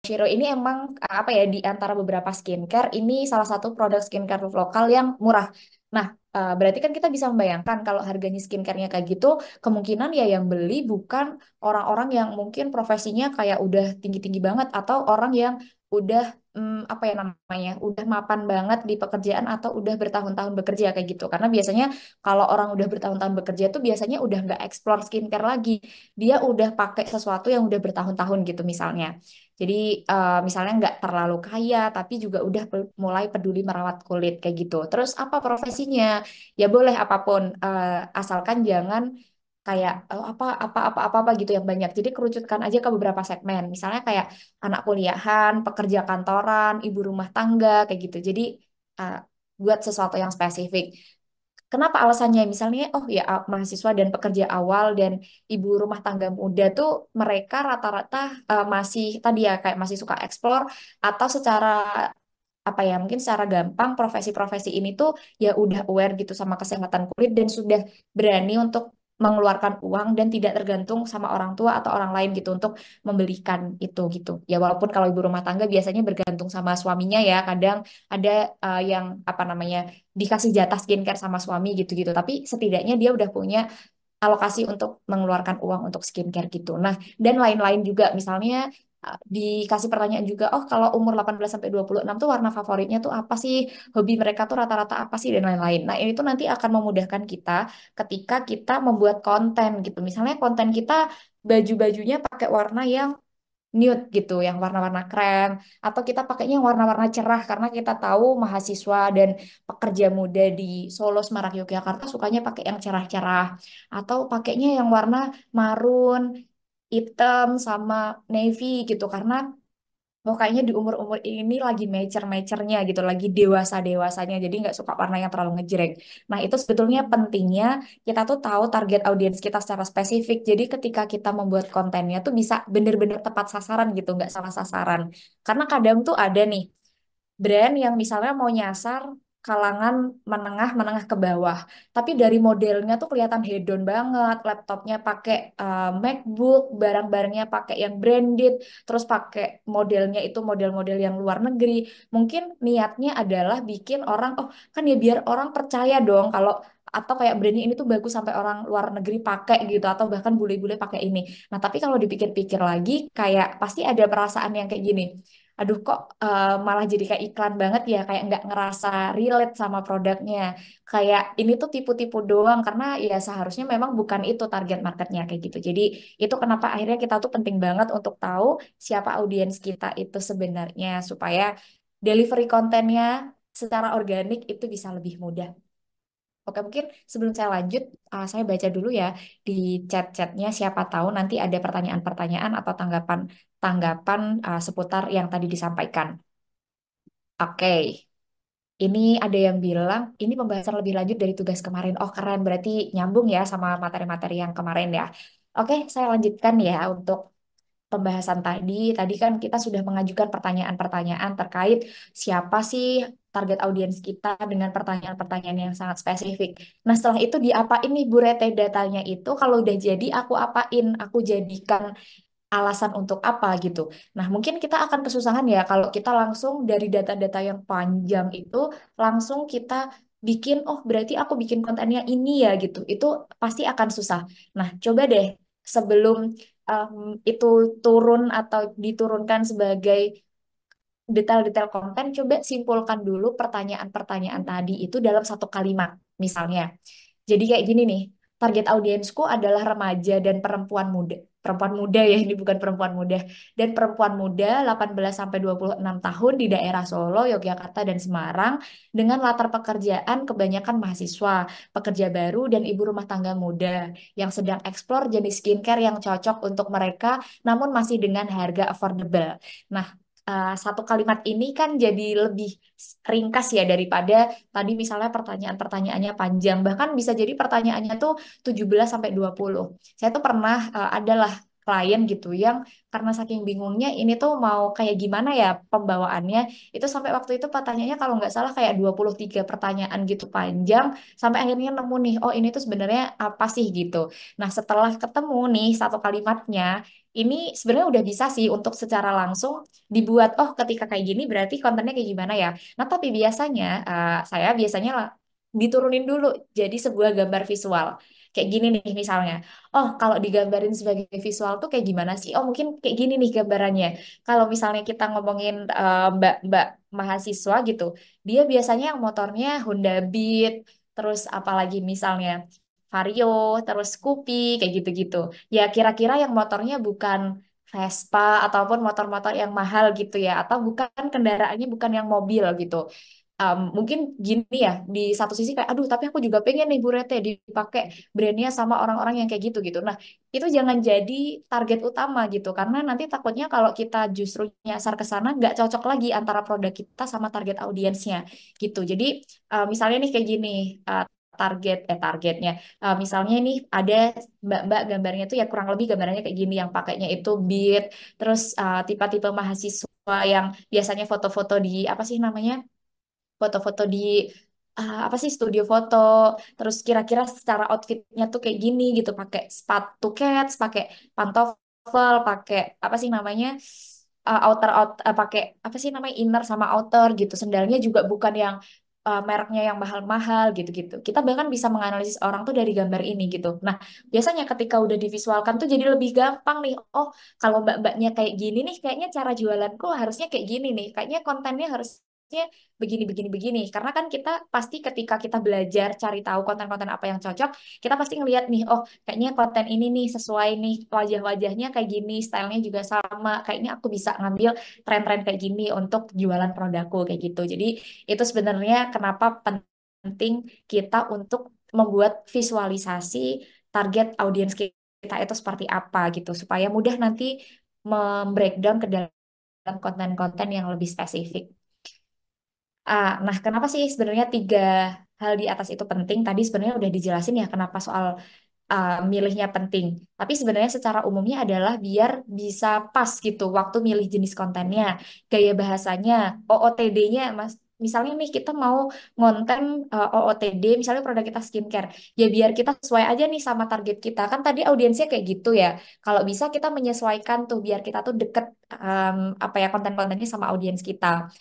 Shiro ini emang apa ya di antara beberapa skincare ini salah satu produk skincare lokal yang murah. Nah, berarti kan kita bisa membayangkan kalau harganya skincare-nya kayak gitu, kemungkinan ya yang beli bukan orang-orang yang mungkin profesinya kayak udah tinggi-tinggi banget atau orang yang udah apa ya namanya, udah mapan banget di pekerjaan atau udah bertahun-tahun bekerja kayak gitu. Karena biasanya kalau orang udah bertahun-tahun bekerja tuh biasanya udah nggak explore skincare lagi. Dia udah pakai sesuatu yang udah bertahun-tahun gitu misalnya. Jadi misalnya nggak terlalu kaya, tapi juga udah mulai peduli merawat kulit kayak gitu. Terus apa profesinya? Ya boleh apapun, asalkan jangan kayak apa gitu yang banyak. Jadi kerucutkan aja ke beberapa segmen. Misalnya kayak anak kuliahan, pekerja kantoran, ibu rumah tangga kayak gitu. Jadi uh, buat sesuatu yang spesifik. Kenapa alasannya? Misalnya, oh ya mahasiswa dan pekerja awal dan ibu rumah tangga muda tuh mereka rata-rata masih tadi ya kayak masih suka eksplor atau secara apa ya mungkin secara gampang profesi-profesi ini tuh ya udah aware gitu sama kesehatan kulit dan sudah berani untuk mengeluarkan uang dan tidak tergantung sama orang tua atau orang lain gitu untuk membelikan itu gitu. Ya walaupun kalau ibu rumah tangga biasanya bergantung sama suaminya ya, kadang ada yang apa namanya dikasih jatah skincare sama suami gitu-gitu. Tapi setidaknya dia udah punya alokasi untuk mengeluarkan uang untuk skincare gitu. Nah, dan lain-lain juga misalnya dikasih pertanyaan juga, oh kalau umur 18 sampai 26 tuh warna favoritnya tuh apa sih? Hobi mereka tuh rata-rata apa sih dan lain-lain. Nah, ini tuh nanti akan memudahkan kita ketika kita membuat konten gitu. Misalnya konten kita baju-bajunya pakai warna yang nude gitu, yang warna-warna krem, atau kita pakainya yang warna-warna cerah karena kita tahu mahasiswa dan pekerja muda di Solo, Semarang, Yogyakarta sukanya pakai yang cerah-cerah, atau pakainya yang warna marun, hitam, sama navy gitu karena oh kayaknya di umur-umur ini lagi mature-maturenya gitu, lagi dewasa-dewasanya, jadi nggak suka warna yang terlalu ngejreng. Nah itu sebetulnya pentingnya kita tuh tahu target audiens kita secara spesifik. Jadi ketika kita membuat kontennya tuh bisa bener-bener tepat sasaran gitu, nggak salah sasaran. Karena kadang tuh ada nih brand yang misalnya mau nyasar kalangan menengah menengah ke bawah, tapi dari modelnya tuh kelihatan hedon banget, laptopnya pakai MacBook, barang-barangnya pakai yang branded, terus pakai modelnya itu model-model yang luar negeri. Mungkin niatnya adalah bikin orang, oh kan ya biar orang percaya dong kalau atau kayak brandnya ini tuh bagus sampai orang luar negeri pakai gitu atau bahkan bule-bule pakai ini. Nah, tapi kalau dipikir-pikir lagi kayak pasti ada perasaan yang kayak gini. Aduh kok malah jadi kayak iklan banget ya, kayak nggak ngerasa relate sama produknya. Kayak ini tuh tipu-tipu doang karena ya seharusnya memang bukan itu target marketnya kayak gitu. Jadi itu kenapa akhirnya kita tuh penting banget untuk tahu siapa audiens kita itu sebenarnya supaya delivery kontennya secara organik itu bisa lebih mudah. Oke, mungkin sebelum saya lanjut, saya baca dulu ya di chat-chatnya. Siapa tahu nanti ada pertanyaan-pertanyaan atau tanggapan seputar yang tadi disampaikan. Oke, ini ada yang bilang ini pembahasan lebih lanjut dari tugas kemarin. Oh, keren, berarti nyambung ya sama materi-materi yang kemarin ya. Oke, saya lanjutkan ya untuk pembahasan tadi. Tadi kan kita sudah mengajukan pertanyaan-pertanyaan terkait siapa sih target audiens kita dengan pertanyaan-pertanyaan yang sangat spesifik. Nah, setelah itu diapain nih Bu Rete datanya itu kalau udah jadi aku apain? Aku jadikan alasan untuk apa gitu. Nah, mungkin kita akan kesusahan ya kalau kita langsung dari data-data yang panjang itu langsung kita bikin, oh berarti aku bikin kontennya ini ya gitu. Itu pasti akan susah. Nah, coba deh sebelum em, itu turun atau diturunkan sebagai detail-detail konten, coba simpulkan dulu pertanyaan-pertanyaan tadi itu dalam satu kalimat, misalnya. Jadi kayak gini nih, target audiensku adalah remaja dan perempuan muda. Perempuan muda ya, ini bukan perempuan muda. Dan perempuan muda 18 sampai 26 tahun di daerah Solo, Yogyakarta, dan Semarang dengan latar pekerjaan kebanyakan mahasiswa, pekerja baru, dan ibu rumah tangga muda yang sedang eksplor jenis skincare yang cocok untuk mereka, namun masih dengan harga affordable. Nah, satu kalimat ini kan jadi lebih ringkas ya daripada tadi misalnya pertanyaan-pertanyaannya panjang, bahkan bisa jadi pertanyaannya tuh 17 sampai 20. Saya tuh pernah adalah klien gitu yang karena saking bingungnya ini tuh mau kayak gimana ya pembawaannya, itu sampai waktu itu pertanyaannya kalau nggak salah kayak 23 pertanyaan gitu panjang, sampai akhirnya nemu nih, oh ini tuh sebenarnya apa sih gitu. Nah, setelah ketemu nih satu kalimatnya, ini sebenarnya udah bisa sih untuk secara langsung dibuat, oh ketika kayak gini berarti kontennya kayak gimana ya. Nah tapi biasanya saya biasanya diturunin dulu jadi sebuah gambar visual. Kayak gini nih misalnya, oh kalau digambarin sebagai visual tuh kayak gimana sih? Oh mungkin kayak gini nih gambarannya. Kalau misalnya kita ngomongin mbak-mbak mahasiswa gitu, dia biasanya yang motornya Honda Beat, terus apalagi misalnya Vario, terus Scoopy, kayak gitu-gitu. Ya kira-kira yang motornya bukan Vespa ataupun motor-motor yang mahal gitu ya, atau bukan kendaraannya bukan yang mobil gitu. Mungkin gini ya, di satu sisi kayak, aduh tapi aku juga pengen nih Burete dipakai brandnya sama orang-orang yang kayak gitu gitu. Nah itu jangan jadi target utama gitu, karena nanti takutnya kalau kita justru nyasar ke sana nggak cocok lagi antara produk kita sama target audiensnya gitu. Jadi misalnya nih kayak gini. Targetnya. Misalnya nih ada mbak-mbak gambarnya tuh ya kurang lebih gambarannya kayak gini yang pakainya itu beat, terus tipe-tipe mahasiswa yang biasanya foto-foto di apa sih namanya? Foto-foto di apa sih studio foto, terus kira-kira secara outfitnya tuh kayak gini gitu, pakai sepatu kets, pakai pantofel, pakai apa sih namanya pakai apa sih namanya inner sama outer gitu, sendalnya juga bukan yang mereknya yang mahal-mahal gitu-gitu. Kita bahkan bisa menganalisis orang tuh dari gambar ini gitu. Nah, biasanya ketika udah divisualkan tuh jadi lebih gampang nih. Oh, kalau mbak-mbaknya kayak gini nih, kayaknya cara jualanku harusnya kayak gini nih. Kayaknya kontennya harusnya begini begini begini karena kan kita pasti ketika kita belajar cari tahu konten-konten apa yang cocok kita pasti ngelihat nih oh kayaknya konten ini nih sesuai nih wajah-wajahnya kayak gini stylenya juga sama kayaknya aku bisa ngambil tren-tren kayak gini untuk jualan produkku kayak gitu jadi itu sebenarnya kenapa penting kita untuk membuat visualisasi target audiens kita itu seperti apa gitu supaya mudah nanti membreakdown ke dalam konten-konten yang lebih spesifik. Nah, kenapa sih sebenarnya tiga hal di atas itu penting? Tadi sebenarnya udah dijelasin ya kenapa soal milihnya penting. Tapi sebenarnya secara umumnya adalah biar bisa pas gitu waktu milih jenis kontennya, gaya bahasanya, OOTD-nya, Mas. Misalnya nih kita mau ngonten OOTD, misalnya produk kita skincare, ya biar kita sesuai aja nih sama target kita. Kan tadi audiensnya kayak gitu ya. Kalau bisa kita menyesuaikan tuh biar kita tuh deket apa ya konten-kontennya sama audiens kita.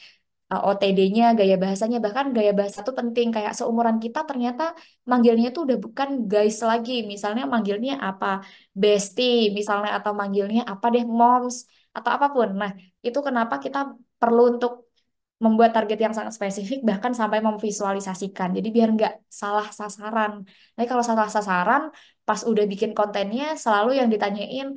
OTD-nya, gaya bahasanya, bahkan gaya bahasa tuh penting. Kayak seumuran kita ternyata manggilnya tuh udah bukan guys lagi. Misalnya manggilnya apa? Bestie, misalnya, atau manggilnya apa deh, moms, atau apapun. Nah, itu kenapa kita perlu untuk membuat target yang sangat spesifik, bahkan sampai memvisualisasikan. Jadi biar nggak salah sasaran. Tapi kalau salah sasaran, pas udah bikin kontennya, selalu yang ditanyain,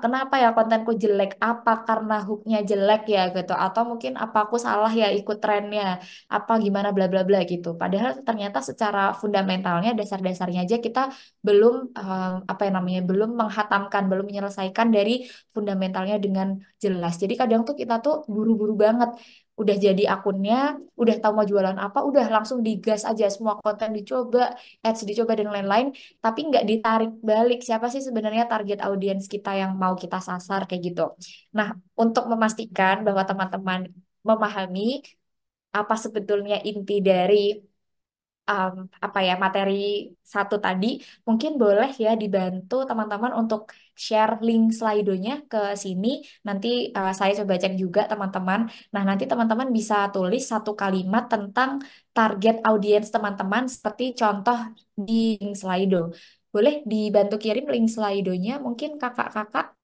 kenapa ya kontenku jelek? Apa karena hooknya jelek ya gitu? Atau mungkin apa aku salah ya ikut trennya? Apa gimana bla bla bla gitu. Padahal ternyata secara fundamentalnya, dasar-dasarnya aja kita belum apa yang namanya, belum menghatamkan, belum menyelesaikan dari fundamentalnya dengan jelas. Jadi kadang tuh kita tuh buru-buru banget udah jadi akunnya, udah tahu mau jualan apa, udah langsung digas aja semua konten dicoba, ads dicoba dan lain-lain, tapi nggak ditarik balik siapa sih sebenarnya target audiens kita yang mau kita sasar kayak gitu. Nah, untuk memastikan bahwa teman-teman memahami apa sebetulnya inti dari um, apa ya materi satu tadi, mungkin boleh ya dibantu teman-teman untuk share link Slido-nya ke sini. Nanti saya coba cek juga teman-teman. Nah, nanti teman-teman bisa tulis satu kalimat tentang target audiens teman-teman seperti contoh di link Slido. Boleh dibantu kirim link Slido-nya mungkin kakak-kakak.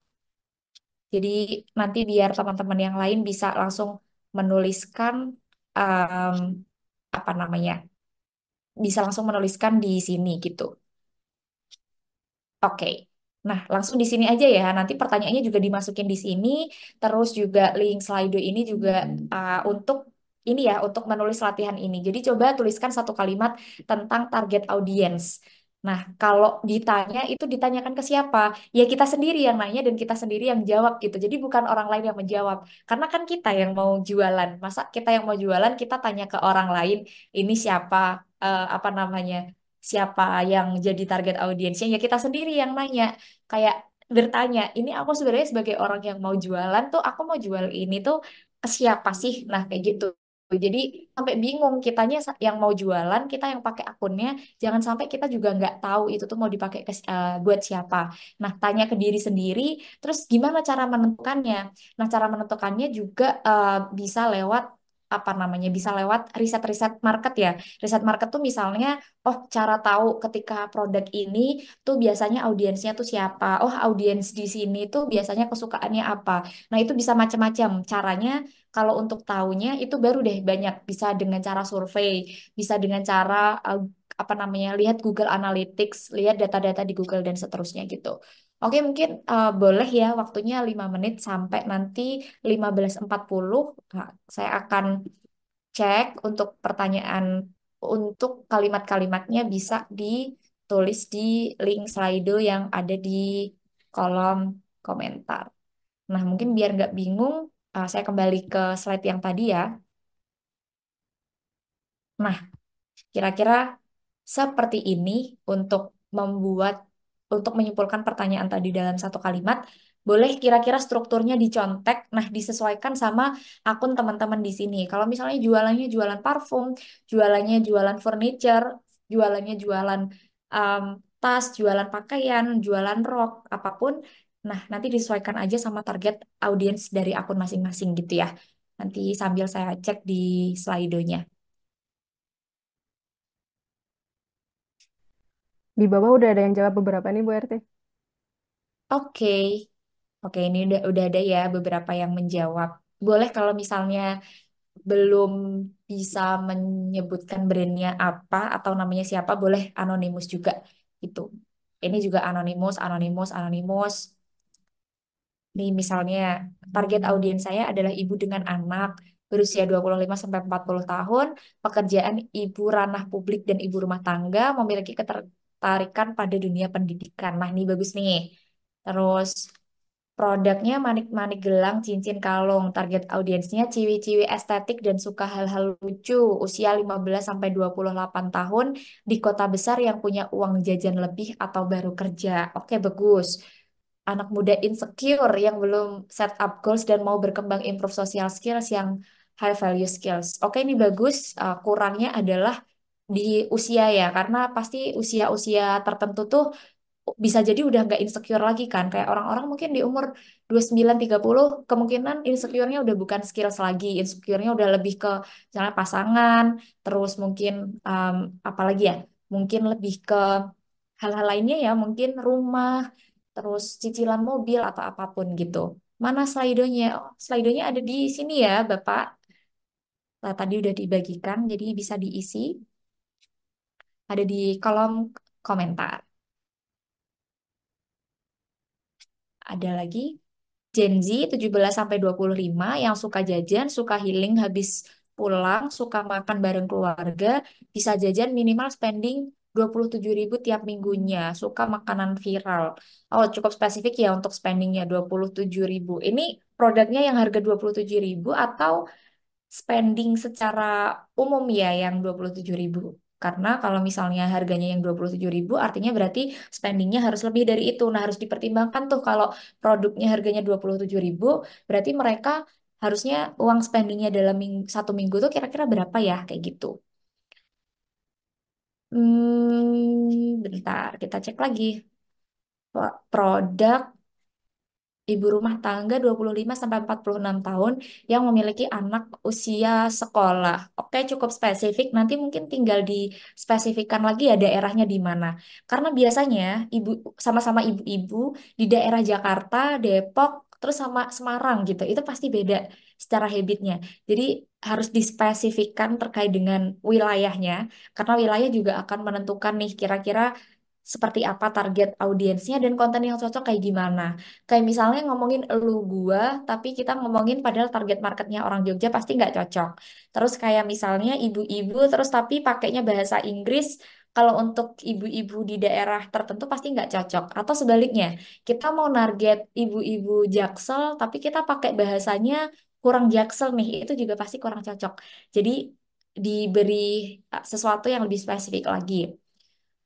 Jadi nanti biar teman-teman yang lain bisa langsung menuliskan um, apa namanya bisa langsung menuliskan di sini gitu. Oke. Nah, langsung di sini aja ya. Nanti pertanyaannya juga dimasukin di sini. Terus juga link Slido ini juga untuk ini ya, untuk menulis latihan ini. Jadi coba tuliskan satu kalimat tentang target audience. Nah, kalau ditanya itu ditanyakan ke siapa? Ya kita sendiri yang nanya dan kita sendiri yang jawab gitu. Jadi bukan orang lain yang menjawab. Karena kan kita yang mau jualan. Masa kita yang mau jualan kita tanya ke orang lain, ini siapa? Apa namanya? Siapa yang jadi target audiensnya ya kita sendiri yang nanya kayak bertanya ini aku sebenarnya sebagai orang yang mau jualan tuh aku mau jual ini tuh ke siapa sih nah kayak gitu Jadi sampai bingung kitanya yang mau jualan, kita yang pakai akunnya, jangan sampai kita juga nggak tahu itu tuh mau dipakai buat siapa. Nah, tanya ke diri sendiri, terus gimana cara menentukannya? Nah, cara menentukannya juga bisa lewat apa namanya? Bisa lewat riset-riset market ya. Riset market tuh misalnya, oh cara tahu ketika produk ini tuh biasanya audiensnya tuh siapa? Oh, audiens di sini tuh biasanya kesukaannya apa? Nah, itu bisa macam-macam caranya kalau untuk tahunya itu baru deh banyak bisa dengan cara survei, bisa dengan cara apa namanya lihat Google Analytics, lihat data-data di Google dan seterusnya gitu. Oke, mungkin boleh ya waktunya 5 menit sampai nanti 15.40. Nah, saya akan cek untuk pertanyaan untuk kalimat-kalimatnya bisa ditulis di link Slido yang ada di kolom komentar. Nah, mungkin biar nggak bingung, saya kembali ke slide yang tadi ya. Nah, kira-kira seperti ini untuk membuat, untuk menyimpulkan pertanyaan tadi dalam satu kalimat. Boleh kira-kira strukturnya dicontek, nah disesuaikan sama akun teman-teman di sini. Kalau misalnya jualannya jualan parfum, jualannya jualan furniture, jualannya jualan um, tas, jualan pakaian, jualan rok, apapun. Nah, nanti disesuaikan aja sama target audiens dari akun masing-masing gitu ya. Nanti sambil saya cek di Slido-nya. Di bawah udah ada yang jawab beberapa nih Bu RT. Oke. Oke, ini udah ada ya beberapa yang menjawab. Boleh kalau misalnya belum bisa menyebutkan brandnya apa atau namanya siapa, boleh anonimus juga gitu. Ini juga anonimus, anonimus, anonimus. Nih misalnya target audiens saya adalah ibu dengan anak berusia 25 sampai 40 tahun, pekerjaan ibu ranah publik dan ibu rumah tangga, memiliki ketertarikan pada dunia pendidikan. Nah, ini bagus nih. Terus produknya manik-manik gelang, cincin kalung. Target audiensnya ciwi-ciwi estetik dan suka hal-hal lucu. Usia 15 sampai 28 tahun di kota besar yang punya uang jajan lebih atau baru kerja. Oke, bagus. Anak muda insecure yang belum set up goals dan mau berkembang improve social skills yang high value skills. Oke, ini bagus. Kurangnya adalah di usia ya, karena pasti usia-usia tertentu tuh bisa jadi udah nggak insecure lagi kan. Kayak orang-orang mungkin di umur 29 30 kemungkinan insecure-nya udah bukan skills lagi. Insecure-nya udah lebih ke misalnya pasangan, terus mungkin um, apa lagi ya? Mungkin lebih ke hal-hal lainnya ya, mungkin rumah, terus cicilan mobil atau apapun gitu. Mana slaidonya? Oh, slaidonya ada di sini ya, Bapak. Nah, tadi udah dibagikan, jadi bisa diisi. Ada di kolom komentar. Ada lagi. Gen Z 17 sampai 25 yang suka jajan, suka healing habis pulang, suka makan bareng keluarga, bisa jajan minimal spending 27.000 tiap minggunya, suka makanan viral. Oh, cukup spesifik ya untuk spendingnya 27.000. Ini produknya yang harga 27.000 atau spending secara umum ya yang 27.000. Karena kalau misalnya harganya yang 27.000 artinya berarti spendingnya harus lebih dari itu. Nah, harus dipertimbangkan tuh kalau produknya harganya 27.000 berarti mereka harusnya uang spendingnya dalam satu minggu tuh kira-kira berapa ya kayak gitu. Bentar, kita cek lagi. Produk ibu rumah tangga 25 sampai 46 tahun yang memiliki anak usia sekolah. Oke, cukup spesifik. Nanti mungkin tinggal dispesifikkan lagi ya daerahnya di mana. Karena biasanya ibu sama-sama ibu-ibu di daerah Jakarta, Depok, terus sama Semarang gitu. Itu pasti beda secara habitnya. Jadi harus dispesifikkan terkait dengan wilayahnya karena wilayah juga akan menentukan nih kira-kira seperti apa target audiensnya dan konten yang cocok kayak gimana. Kayak misalnya ngomongin elu gua, tapi kita ngomongin padahal target marketnya orang Jogja pasti nggak cocok. Terus kayak misalnya ibu-ibu, terus tapi pakainya bahasa Inggris, kalau untuk ibu-ibu di daerah tertentu pasti nggak cocok. Atau sebaliknya, kita mau target ibu-ibu Jaksel, tapi kita pakai bahasanya kurang Jaksel nih, itu juga pasti kurang cocok. Jadi diberi sesuatu yang lebih spesifik lagi.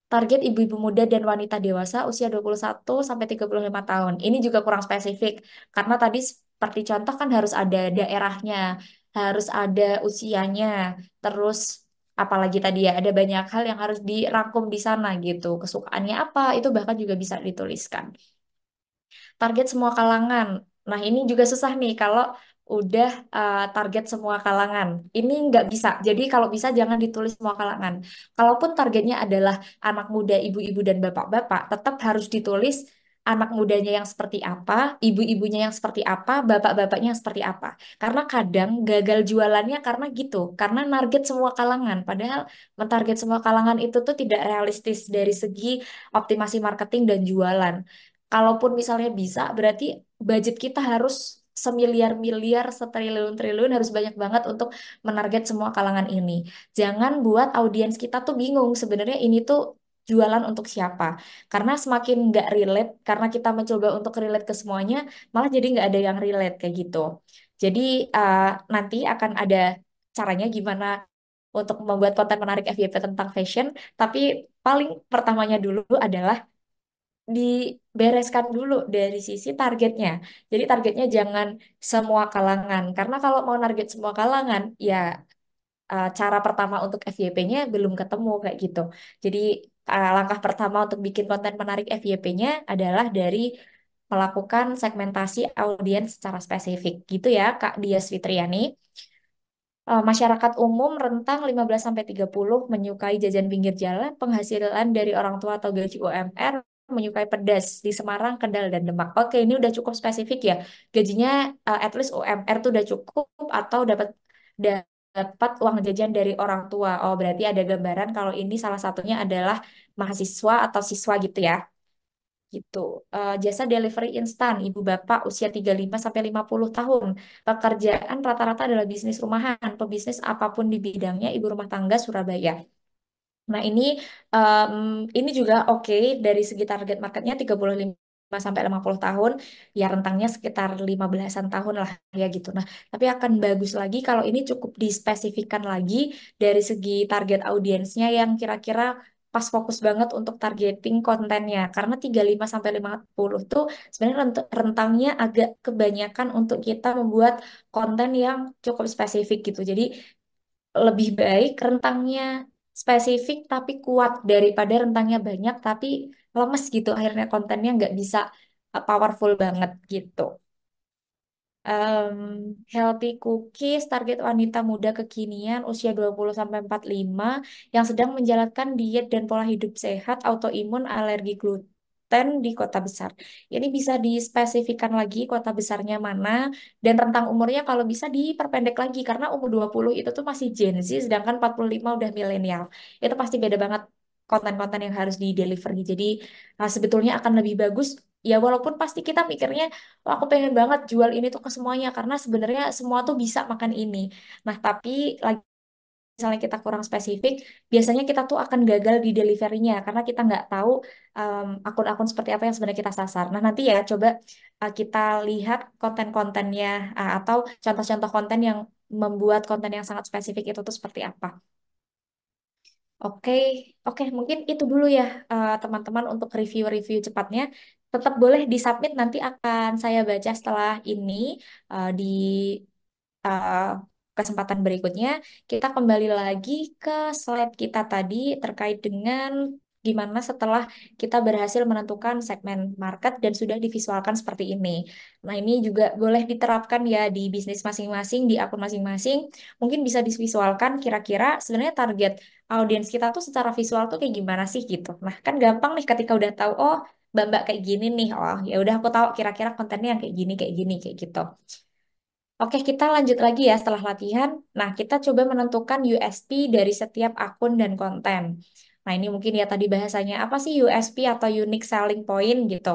Target ibu-ibu muda dan wanita dewasa usia 21 sampai 35 tahun. Ini juga kurang spesifik karena tadi seperti contoh kan harus ada daerahnya. harus ada usianya, terus apalagi tadi ya ada banyak hal yang harus dirangkum di sana gitu. Kesukaannya apa itu bahkan juga bisa dituliskan. Target semua kalangan. Nah, ini juga susah nih kalau udah target semua kalangan. Ini nggak bisa. Jadi kalau bisa jangan ditulis semua kalangan. Kalaupun targetnya adalah anak muda, ibu-ibu dan bapak-bapak, tetap harus ditulis anak mudanya yang seperti apa, ibu-ibunya yang seperti apa, bapak-bapaknya yang seperti apa. Karena kadang gagal jualannya karena gitu, karena target semua kalangan. Padahal mentarget semua kalangan itu tuh tidak realistis dari segi optimasi marketing dan jualan. Kalaupun misalnya bisa, berarti budget kita harus semiliar-miliar, setriliun-triliun harus banyak banget untuk menarget semua kalangan ini. Jangan buat audiens kita tuh bingung sebenarnya ini tuh jualan untuk siapa. Karena semakin nggak relate, karena kita mencoba untuk relate ke semuanya, malah jadi nggak ada yang relate kayak gitu. Jadi uh, nanti akan ada caranya gimana untuk membuat konten menarik FYP tentang fashion, tapi paling pertamanya dulu adalah dibereskan dulu dari sisi targetnya. Jadi targetnya jangan semua kalangan, karena kalau mau target semua kalangan, ya cara pertama untuk FYP-nya belum ketemu kayak gitu. Jadi langkah pertama untuk bikin konten menarik FYP-nya adalah dari melakukan segmentasi audiens secara spesifik gitu ya, Kak Dias Fitriani. Masyarakat umum rentang 15 sampai 30 menyukai jajan pinggir jalan, penghasilan dari orang tua atau gaji UMR, menyukai pedas di Semarang, Kendal, dan Demak. Oke, ini udah cukup spesifik ya. Gajinya at least UMR tuh udah cukup atau dapat uang jajan dari orang tua. Oh, berarti ada gambaran kalau ini salah satunya adalah mahasiswa atau siswa gitu ya gitu. Jasa delivery instan, ibu bapak usia 35 sampai 50 tahun. Pekerjaan rata-rata adalah bisnis rumahan, pebisnis apapun di bidangnya, ibu rumah tangga Surabaya. Nah, em, ini juga oke dari segi target marketnya 35 sampai 50 tahun, ya rentangnya sekitar 15-an tahun lah ya gitu. Nah, tapi akan bagus lagi kalau ini cukup dispesifikkan lagi dari segi target audiensnya yang kira-kira pas fokus banget untuk targeting kontennya. Karena 35 sampai 50 tuh sebenarnya rentangnya agak kebanyakan untuk kita membuat konten yang cukup spesifik gitu. Jadi lebih baik rentangnya spesifik tapi kuat daripada rentangnya banyak tapi lemes gitu akhirnya kontennya nggak bisa powerful banget gitu. Healthy cookies target wanita muda kekinian usia 20 sampai 45 yang sedang menjalankan diet dan pola hidup sehat, autoimun, alergi gluten di kota besar. Ini bisa dispesifikkan lagi kota besarnya mana dan rentang umurnya kalau bisa diperpendek lagi karena umur 20 itu tuh masih Gen Z sedangkan 45 udah milenial. Itu pasti beda banget konten-konten yang harus di delivery. Jadi sebetulnya akan lebih bagus ya walaupun pasti kita mikirnya oh, aku pengen banget jual ini tuh ke semuanya karena sebenarnya semua tuh bisa makan ini. Nah, tapi lagi misalnya kita kurang spesifik, biasanya kita tuh akan gagal di deliverynya karena kita nggak tahu akun-akun seperti apa yang sebenarnya kita sasar. Nah, nanti ya coba kita lihat konten-kontennya atau contoh-contoh konten yang membuat konten yang sangat spesifik itu tuh seperti apa. Oke, oke, mungkin itu dulu ya teman-teman untuk review-review cepatnya. Tetap boleh disubmit nanti akan saya baca setelah ini di uh, kesempatan berikutnya. Kita kembali lagi ke slide kita tadi terkait dengan gimana setelah kita berhasil menentukan segmen market dan sudah divisualkan seperti ini. Nah, ini juga boleh diterapkan ya di bisnis masing-masing, di akun masing-masing. Mungkin bisa divisualkan kira-kira sebenarnya target audiens kita tuh secara visual tuh kayak gimana sih gitu. Nah, kan gampang nih ketika udah tahu, oh, Mbak-mbak kayak gini nih. Oh, ya udah aku tahu kira-kira kontennya yang kayak gini, kayak gitu. Oke, kita lanjut lagi ya setelah latihan. Nah, kita coba menentukan USP dari setiap akun dan konten. Nah, ini mungkin ya tadi bahasanya apa sih USP atau Unique Selling Point gitu.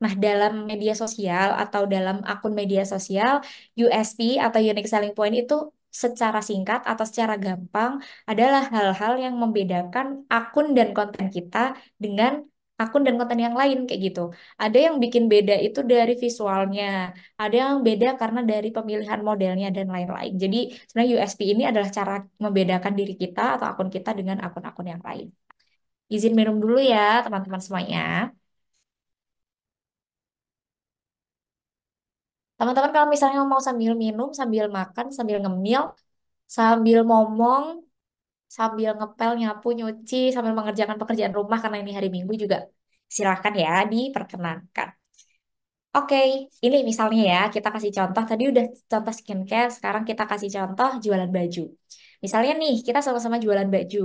Nah, dalam media sosial atau dalam akun media sosial, USP atau Unique Selling Point itu secara singkat atau secara gampang adalah hal-hal yang membedakan akun dan konten kita dengan akun dan konten yang lain kayak gitu. Ada yang bikin beda itu dari visualnya, ada yang beda karena dari pemilihan modelnya dan lain-lain. Jadi sebenarnya USP ini adalah cara membedakan diri kita atau akun kita dengan akun-akun yang lain. Izin minum dulu ya teman-teman semuanya. Teman-teman kalau misalnya mau sambil minum, sambil makan, sambil ngemil, sambil ngomong, sambil ngepel, nyapu, nyuci, sambil mengerjakan pekerjaan rumah karena ini hari Minggu juga silakan ya, diperkenankan. Oke, ini misalnya ya, kita kasih contoh. Tadi udah contoh skincare, sekarang kita kasih contoh jualan baju. Misalnya nih, kita sama-sama jualan baju.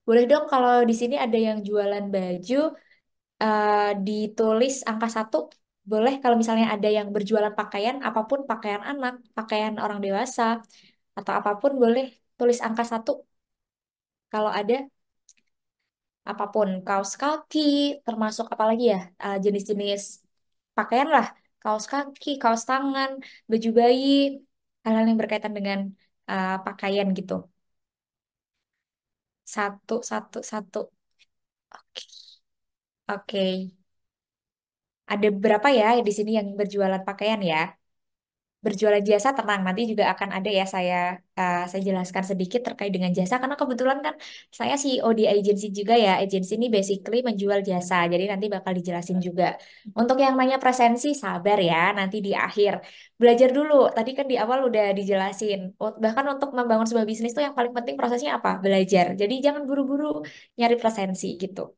Boleh dong kalau di sini ada yang jualan baju, ditulis angka satu. Boleh kalau misalnya ada yang berjualan pakaian, apapun pakaian anak, pakaian orang dewasa, atau apapun boleh tulis angka satu. Kalau ada apapun, kaos kaki, termasuk apa lagi ya, jenis-jenis pakaian lah, kaos kaki, kaos tangan, baju bayi, hal-hal yang berkaitan dengan pakaian gitu. Satu, satu, satu. Oke, oke. Ada berapa ya di sini yang berjualan pakaian ya? Berjualan jasa tenang, nanti juga akan ada ya saya jelaskan sedikit terkait dengan jasa karena kebetulan kan saya CEO di agensi juga ya. Agensi ini basically menjual jasa, jadi nanti bakal dijelasin juga. Untuk yang nanya presensi sabar ya, nanti di akhir belajar dulu. Tadi kan di awal udah dijelasin. Bahkan untuk membangun sebuah bisnis tuh yang paling penting prosesnya apa? Belajar. Jadi jangan buru-buru nyari presensi gitu.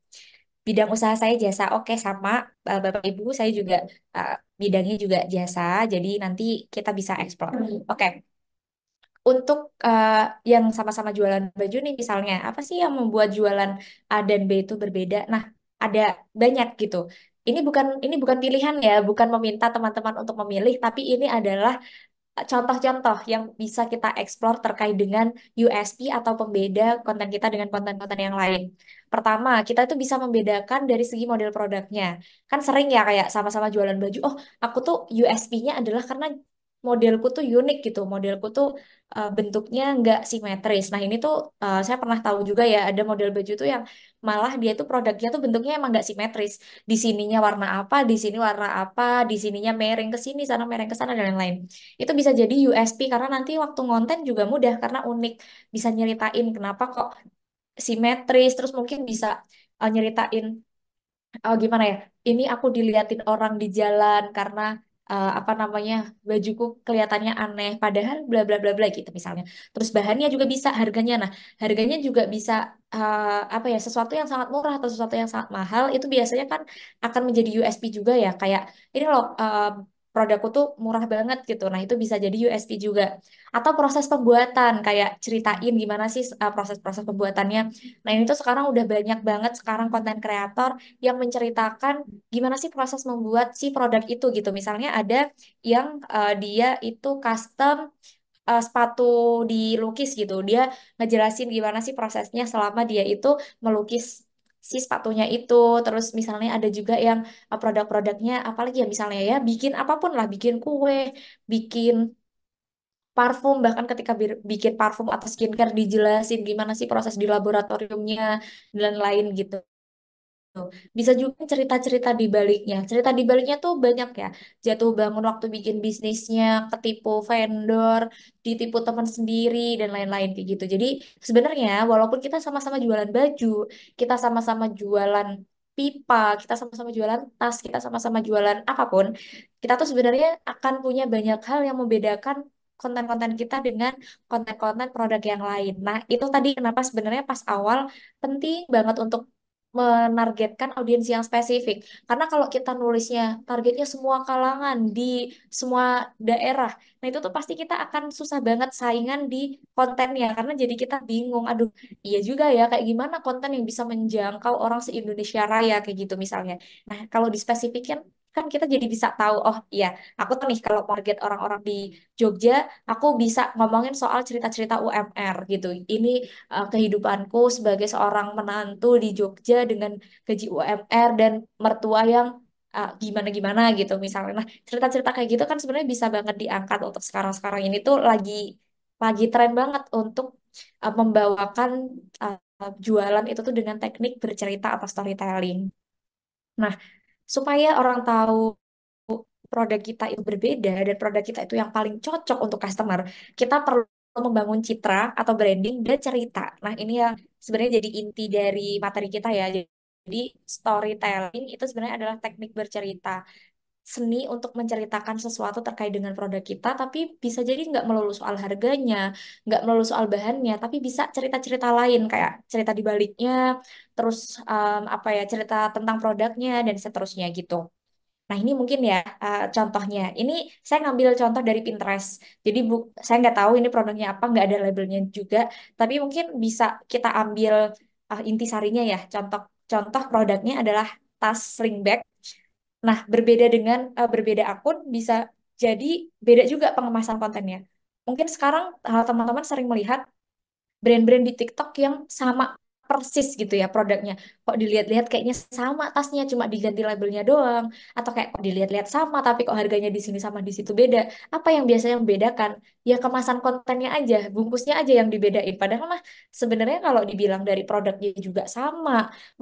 Bidang usaha saya jasa, oke sama Bapak Ibu saya juga uh, bidangnya juga jasa, jadi nanti kita bisa eksplor. Oke, untuk yang sama-sama jualan baju nih misalnya, apa sih yang membuat jualan A dan B itu berbeda? Nah, ada banyak gitu. Ini bukan pilihan ya, bukan meminta teman-teman untuk memilih, tapi ini adalah contoh-contoh yang bisa kita eksplor terkait dengan USP atau pembeda konten kita dengan konten-konten yang lain. Pertama, kita itu bisa membedakan dari segi model produknya. Kan sering ya kayak sama-sama jualan baju, oh aku tuh USP-nya adalah karena modelku tuh unik gitu. Modelku tuh bentuknya nggak simetris. Nah ini tuh saya pernah tahu juga ya ada model baju tuh yang malah dia tuh produknya tuh bentuknya emang nggak simetris. Di sininya warna apa, di sini warna apa, di sininya mereng ke sini, sana mereng ke sana dan lain-lain. Itu bisa jadi USP karena nanti waktu ngonten juga mudah karena unik. Bisa nyeritain kenapa kok simetris, terus mungkin bisa nyeritain gimana ya? Ini aku diliatin orang di jalan karena apa namanya bajuku kelihatannya aneh, padahal bla bla bla bla gitu misalnya. Terus bahannya juga bisa, harganya, nah harganya juga bisa apa ya sesuatu yang sangat murah atau sesuatu yang sangat mahal itu biasanya kan akan menjadi USP juga ya. Kayak ini loh produkku tuh murah banget gitu. Nah itu bisa jadi USP juga. Atau proses pembuatan kayak ceritain gimana sih proses-proses pembuatannya. Nah ini tuh sekarang udah banyak banget sekarang konten kreator yang menceritakan gimana sih proses membuat si produk itu gitu. Misalnya ada yang dia itu custom sepatu dilukis gitu. Dia ngejelasin gimana sih prosesnya selama dia itu melukis si sepatunya itu. Terus misalnya ada juga yang produk-produknya apalagi ya misalnya ya bikin apapun lah, bikin kue, bikin parfum bahkan ketika bikin parfum atau skincare dijelasin gimana sih proses di laboratoriumnya dan lain gitu. Bisa juga cerita-cerita di baliknya. Cerita di baliknya tuh banyak ya. Jatuh bangun waktu bikin bisnisnya, ketipu vendor, ditipu teman sendiri, dan lain-lain kayak gitu. Jadi sebenarnya walaupun kita sama-sama jualan baju, kita sama-sama jualan pipa, kita sama-sama jualan tas, kita sama-sama jualan apapun, kita tuh sebenarnya akan punya banyak hal yang membedakan konten-konten kita dengan konten-konten produk yang lain. Nah, itu tadi kenapa sebenarnya pas awal penting banget untuk menargetkan audiens yang spesifik. Karena kalau kita nulisnya targetnya semua kalangan di semua daerah, nah itu tuh pasti kita akan susah banget saingan di kontennya karena jadi kita bingung. Aduh, iya juga ya kayak gimana konten yang bisa menjangkau orang se-Indonesia Raya kayak gitu misalnya. Nah, kalau dispesifikin kan kita jadi bisa tahu, oh iya, aku tuh nih kalau target orang-orang di Jogja, aku bisa ngomongin soal cerita-cerita UMR gitu. Ini kehidupanku sebagai seorang menantu di Jogja dengan gaji UMR dan mertua yang gimana-gimana gitu misalnya. Nah, cerita-cerita kayak gitu kan sebenarnya bisa banget diangkat untuk sekarang-sekarang ini tuh lagi tren banget untuk membawakan jualan itu tuh dengan teknik bercerita atau storytelling. Nah, supaya orang tahu produk kita itu berbeda dan produk kita itu yang paling cocok untuk customer, kita perlu membangun citra atau branding dan cerita. Nah, ini yang sebenarnya jadi inti dari materi kita ya. Jadi storytelling itu sebenarnya adalah teknik bercerita. seni untuk menceritakan sesuatu terkait dengan produk kita, tapi bisa jadi nggak melulu soal harganya, nggak melulu soal bahannya, tapi bisa cerita-cerita lain kayak cerita di baliknya, terus apa ya cerita tentang produknya dan seterusnya gitu. Nah, ini mungkin ya contohnya. Ini saya ngambil contoh dari Pinterest. Jadi saya nggak tahu ini produknya apa, nggak ada labelnya juga. Tapi mungkin bisa kita ambil intisarinya ya. Contoh contoh produknya adalah tas sling bag. Nah, berbeda dengan berbeda akun bisa jadi beda juga pengemasan kontennya. Mungkin sekarang teman-teman sering melihat brand-brand di TikTok yang sama persis gitu ya produknya. Kok dilihat-lihat kayaknya sama tasnya, cuma diganti labelnya doang. Atau kayak kok dilihat-lihat sama, tapi kok harganya di sini sama di situ beda. Apa yang biasanya membedakan? Ya kemasan kontennya aja, bungkusnya aja yang dibedain. Padahal mah sebenarnya kalau dibilang dari produknya juga sama,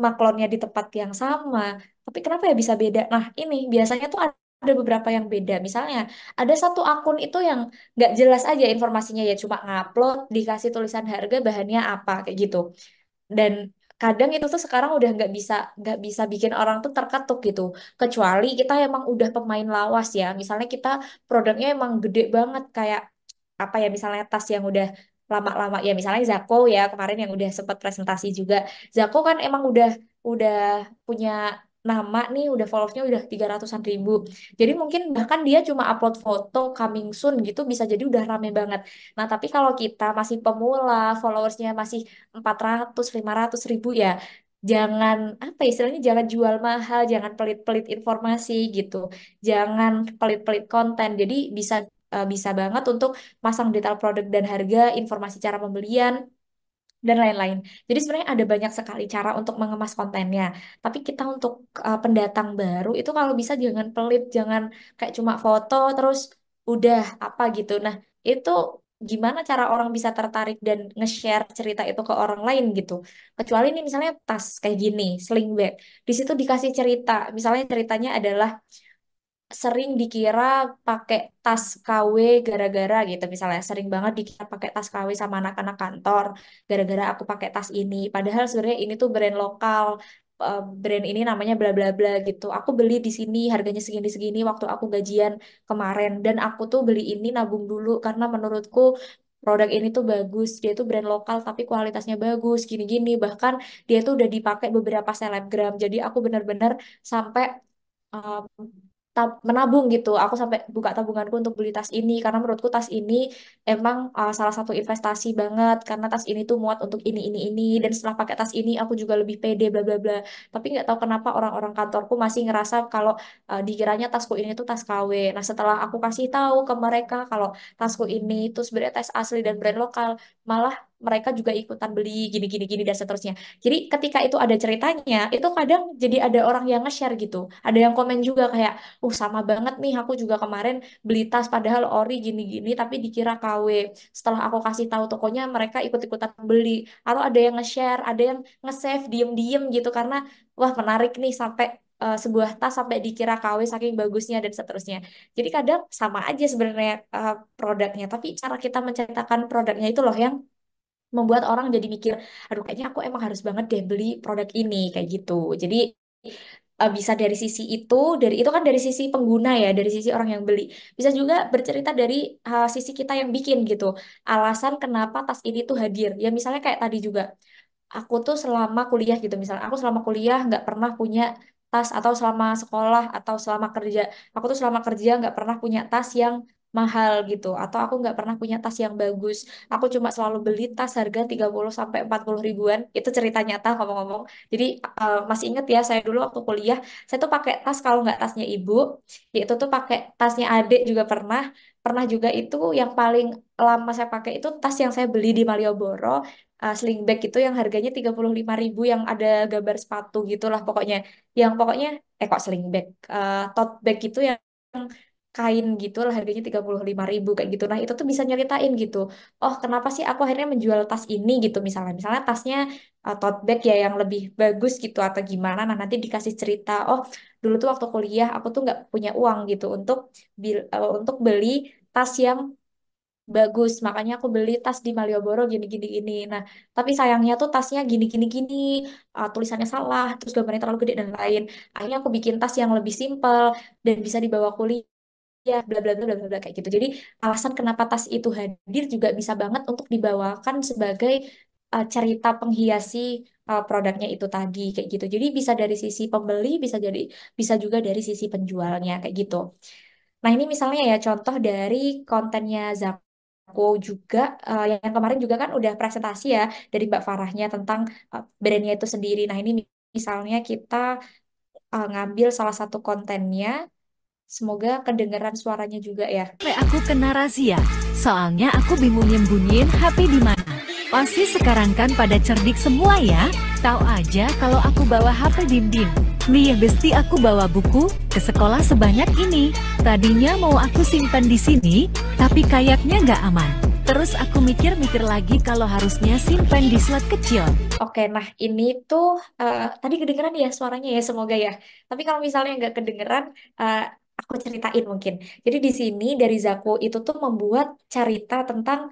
maklonnya di tempat yang sama. Tapi kenapa ya bisa beda? Nah ini biasanya tuh ada beberapa yang beda. Misalnya ada satu akun itu yang nggak jelas aja informasinya ya cuma ngupload dikasih tulisan harga bahannya apa kayak gitu dan kadang itu tuh sekarang udah nggak bisa bikin orang tuh terketuk gitu kecuali kita emang udah pemain lawas ya misalnya kita produknya emang gede banget kayak apa ya misalnya tas yang udah lama-lama ya misalnya Zako ya kemarin yang udah sempat presentasi juga Zako kan emang udah punya nama nih udah followersnya udah 300-an ribu jadi mungkin bahkan dia cuma upload foto coming soon gitu bisa jadi udah rame banget nah tapi kalau kita masih pemula followersnya masih 400 500 ribu ya jangan apa ya, istilahnya jangan jual mahal jangan pelit-pelit informasi gitu jangan pelit-pelit konten jadi bisa banget untuk pasang detail produk dan harga informasi cara pembelian dan lain-lain. Jadi sebenarnya ada banyak sekali cara untuk mengemas kontennya. Tapi kita untuk pendatang baru itu kalau bisa jangan pelit, jangan kayak cuma foto terus udah apa gitu. Nah, itu gimana cara orang bisa tertarik dan nge-share cerita itu ke orang lain gitu. Kecuali ini misalnya tas kayak gini, sling bag. Di situ dikasih cerita. Misalnya ceritanya adalah sering dikira pakai tas KW gara-gara gitu misalnya sering banget dikira pakai tas KW sama anak-anak kantor gara-gara aku pakai tas ini padahal sebenarnya ini tuh brand lokal brand ini namanya bla bla bla gitu aku beli di sini harganya segini-segini waktu aku gajian kemarin dan aku tuh beli ini nabung dulu karena menurutku produk ini tuh bagus dia tuh brand lokal tapi kualitasnya bagus gini-gini bahkan dia tuh udah dipakai beberapa selebgram jadi aku benar-benar sampai menabung gitu. Aku sampai buka tabunganku untuk beli tas ini karena menurutku tas ini emang salah satu investasi banget karena tas ini tuh muat untuk ini dan setelah pakai tas ini aku juga lebih pede bla bla bla. Tapi nggak tahu kenapa orang-orang kantorku masih ngerasa kalau dikiranya tasku ini tuh tas KW. Nah, setelah aku kasih tahu ke mereka kalau tasku ini tuh sebenarnya tas asli dan brand lokal, malah mereka juga ikutan beli gini gini gini dan seterusnya. Jadi ketika itu ada ceritanya, itu kadang jadi ada orang yang nge-share gitu. Ada yang komen juga kayak sama banget nih aku juga kemarin beli tas padahal ori gini-gini tapi dikira KW. Setelah aku kasih tahu tokonya mereka ikut-ikutan beli. Atau ada yang nge-share, ada yang nge-save diem-diem gitu karena wah menarik nih sampai sebuah tas sampai dikira KW saking bagusnya dan seterusnya. Jadi kadang sama aja sebenarnya produknya, tapi cara kita menceritakan produknya itu loh yang membuat orang jadi mikir, aduh kayaknya aku emang harus banget deh beli produk ini kayak gitu. Jadi bisa dari sisi itu, dari itu kan dari sisi pengguna ya, dari sisi orang yang beli. Bisa juga bercerita dari sisi kita yang bikin gitu. Alasan kenapa tas ini tuh hadir. Ya misalnya kayak tadi juga, aku tuh selama kuliah gitu, misalnya aku selama kuliah nggak pernah punya tas atau selama sekolah atau selama kerja, aku tuh selama kerja nggak pernah punya tas yang mahal gitu atau aku nggak pernah punya tas yang bagus aku cuma selalu beli tas harga 30 sampai 40 ribuan itu cerita nyata ngomong-ngomong jadi masih inget ya saya dulu waktu kuliah saya tuh pakai tas kalau nggak tasnya ibu yaitu tuh pakai tasnya adik juga pernah pernah juga itu yang paling lama saya pakai itu tas yang saya beli di Malioboro sling bag itu yang harganya 35 ribu yang ada gambar sepatu gitulah pokoknya yang pokoknya kok sling bag tote bag gitu yang kain gitu lah harganya 35 ribu kayak gitu nah itu tuh bisa nyeritain gitu oh kenapa sih aku akhirnya menjual tas ini gitu misalnya tasnya tote bag ya yang lebih bagus gitu atau gimana nah nanti dikasih cerita oh dulu tuh waktu kuliah aku tuh nggak punya uang gitu untuk untuk beli tas yang bagus, makanya aku beli tas di Malioboro gini-gini ini. Nah, tapi sayangnya tuh tasnya gini-gini-gini, tulisannya salah, terus gambarnya terlalu gede dan lain. Akhirnya aku bikin tas yang lebih simpel dan bisa dibawa kuliah, bla bla bla bla bla bla, kayak gitu. Jadi alasan kenapa tas itu hadir juga bisa banget untuk dibawakan sebagai cerita penghiasi produknya itu tadi kayak gitu. Jadi bisa dari sisi pembeli, bisa juga dari sisi penjualnya kayak gitu. Nah, ini misalnya ya contoh dari kontennya Zako juga yang kemarin juga kan udah presentasi ya dari Mbak Farahnya tentang brandnya itu sendiri. Nah, ini misalnya kita ngambil salah satu kontennya, semoga kedengaran suaranya juga ya. Sampai aku kena razia. Soalnya aku bingung nyembunyiin HP di mana. Pasti sekarang kan pada cerdik semua ya. Tahu aja kalau aku bawa HP dim-dim. Nih ya besti aku bawa buku ke sekolah sebanyak ini. Tadinya mau aku simpan di sini, tapi kayaknya nggak aman. Terus aku mikir-mikir lagi kalau harusnya simpan di slot kecil. Oke, nah ini tuh tadi kedengeran ya suaranya ya semoga ya. Tapi kalau misalnya nggak kedengeran, eh, aku ceritain mungkin. Jadi di sini dari Zako itu tuh membuat cerita tentang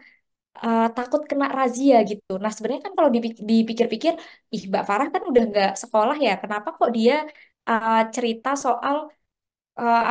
takut kena razia gitu. Nah, sebenarnya kan kalau dipikir-pikir, ih Mbak Farah kan udah nggak sekolah ya, kenapa kok dia cerita soal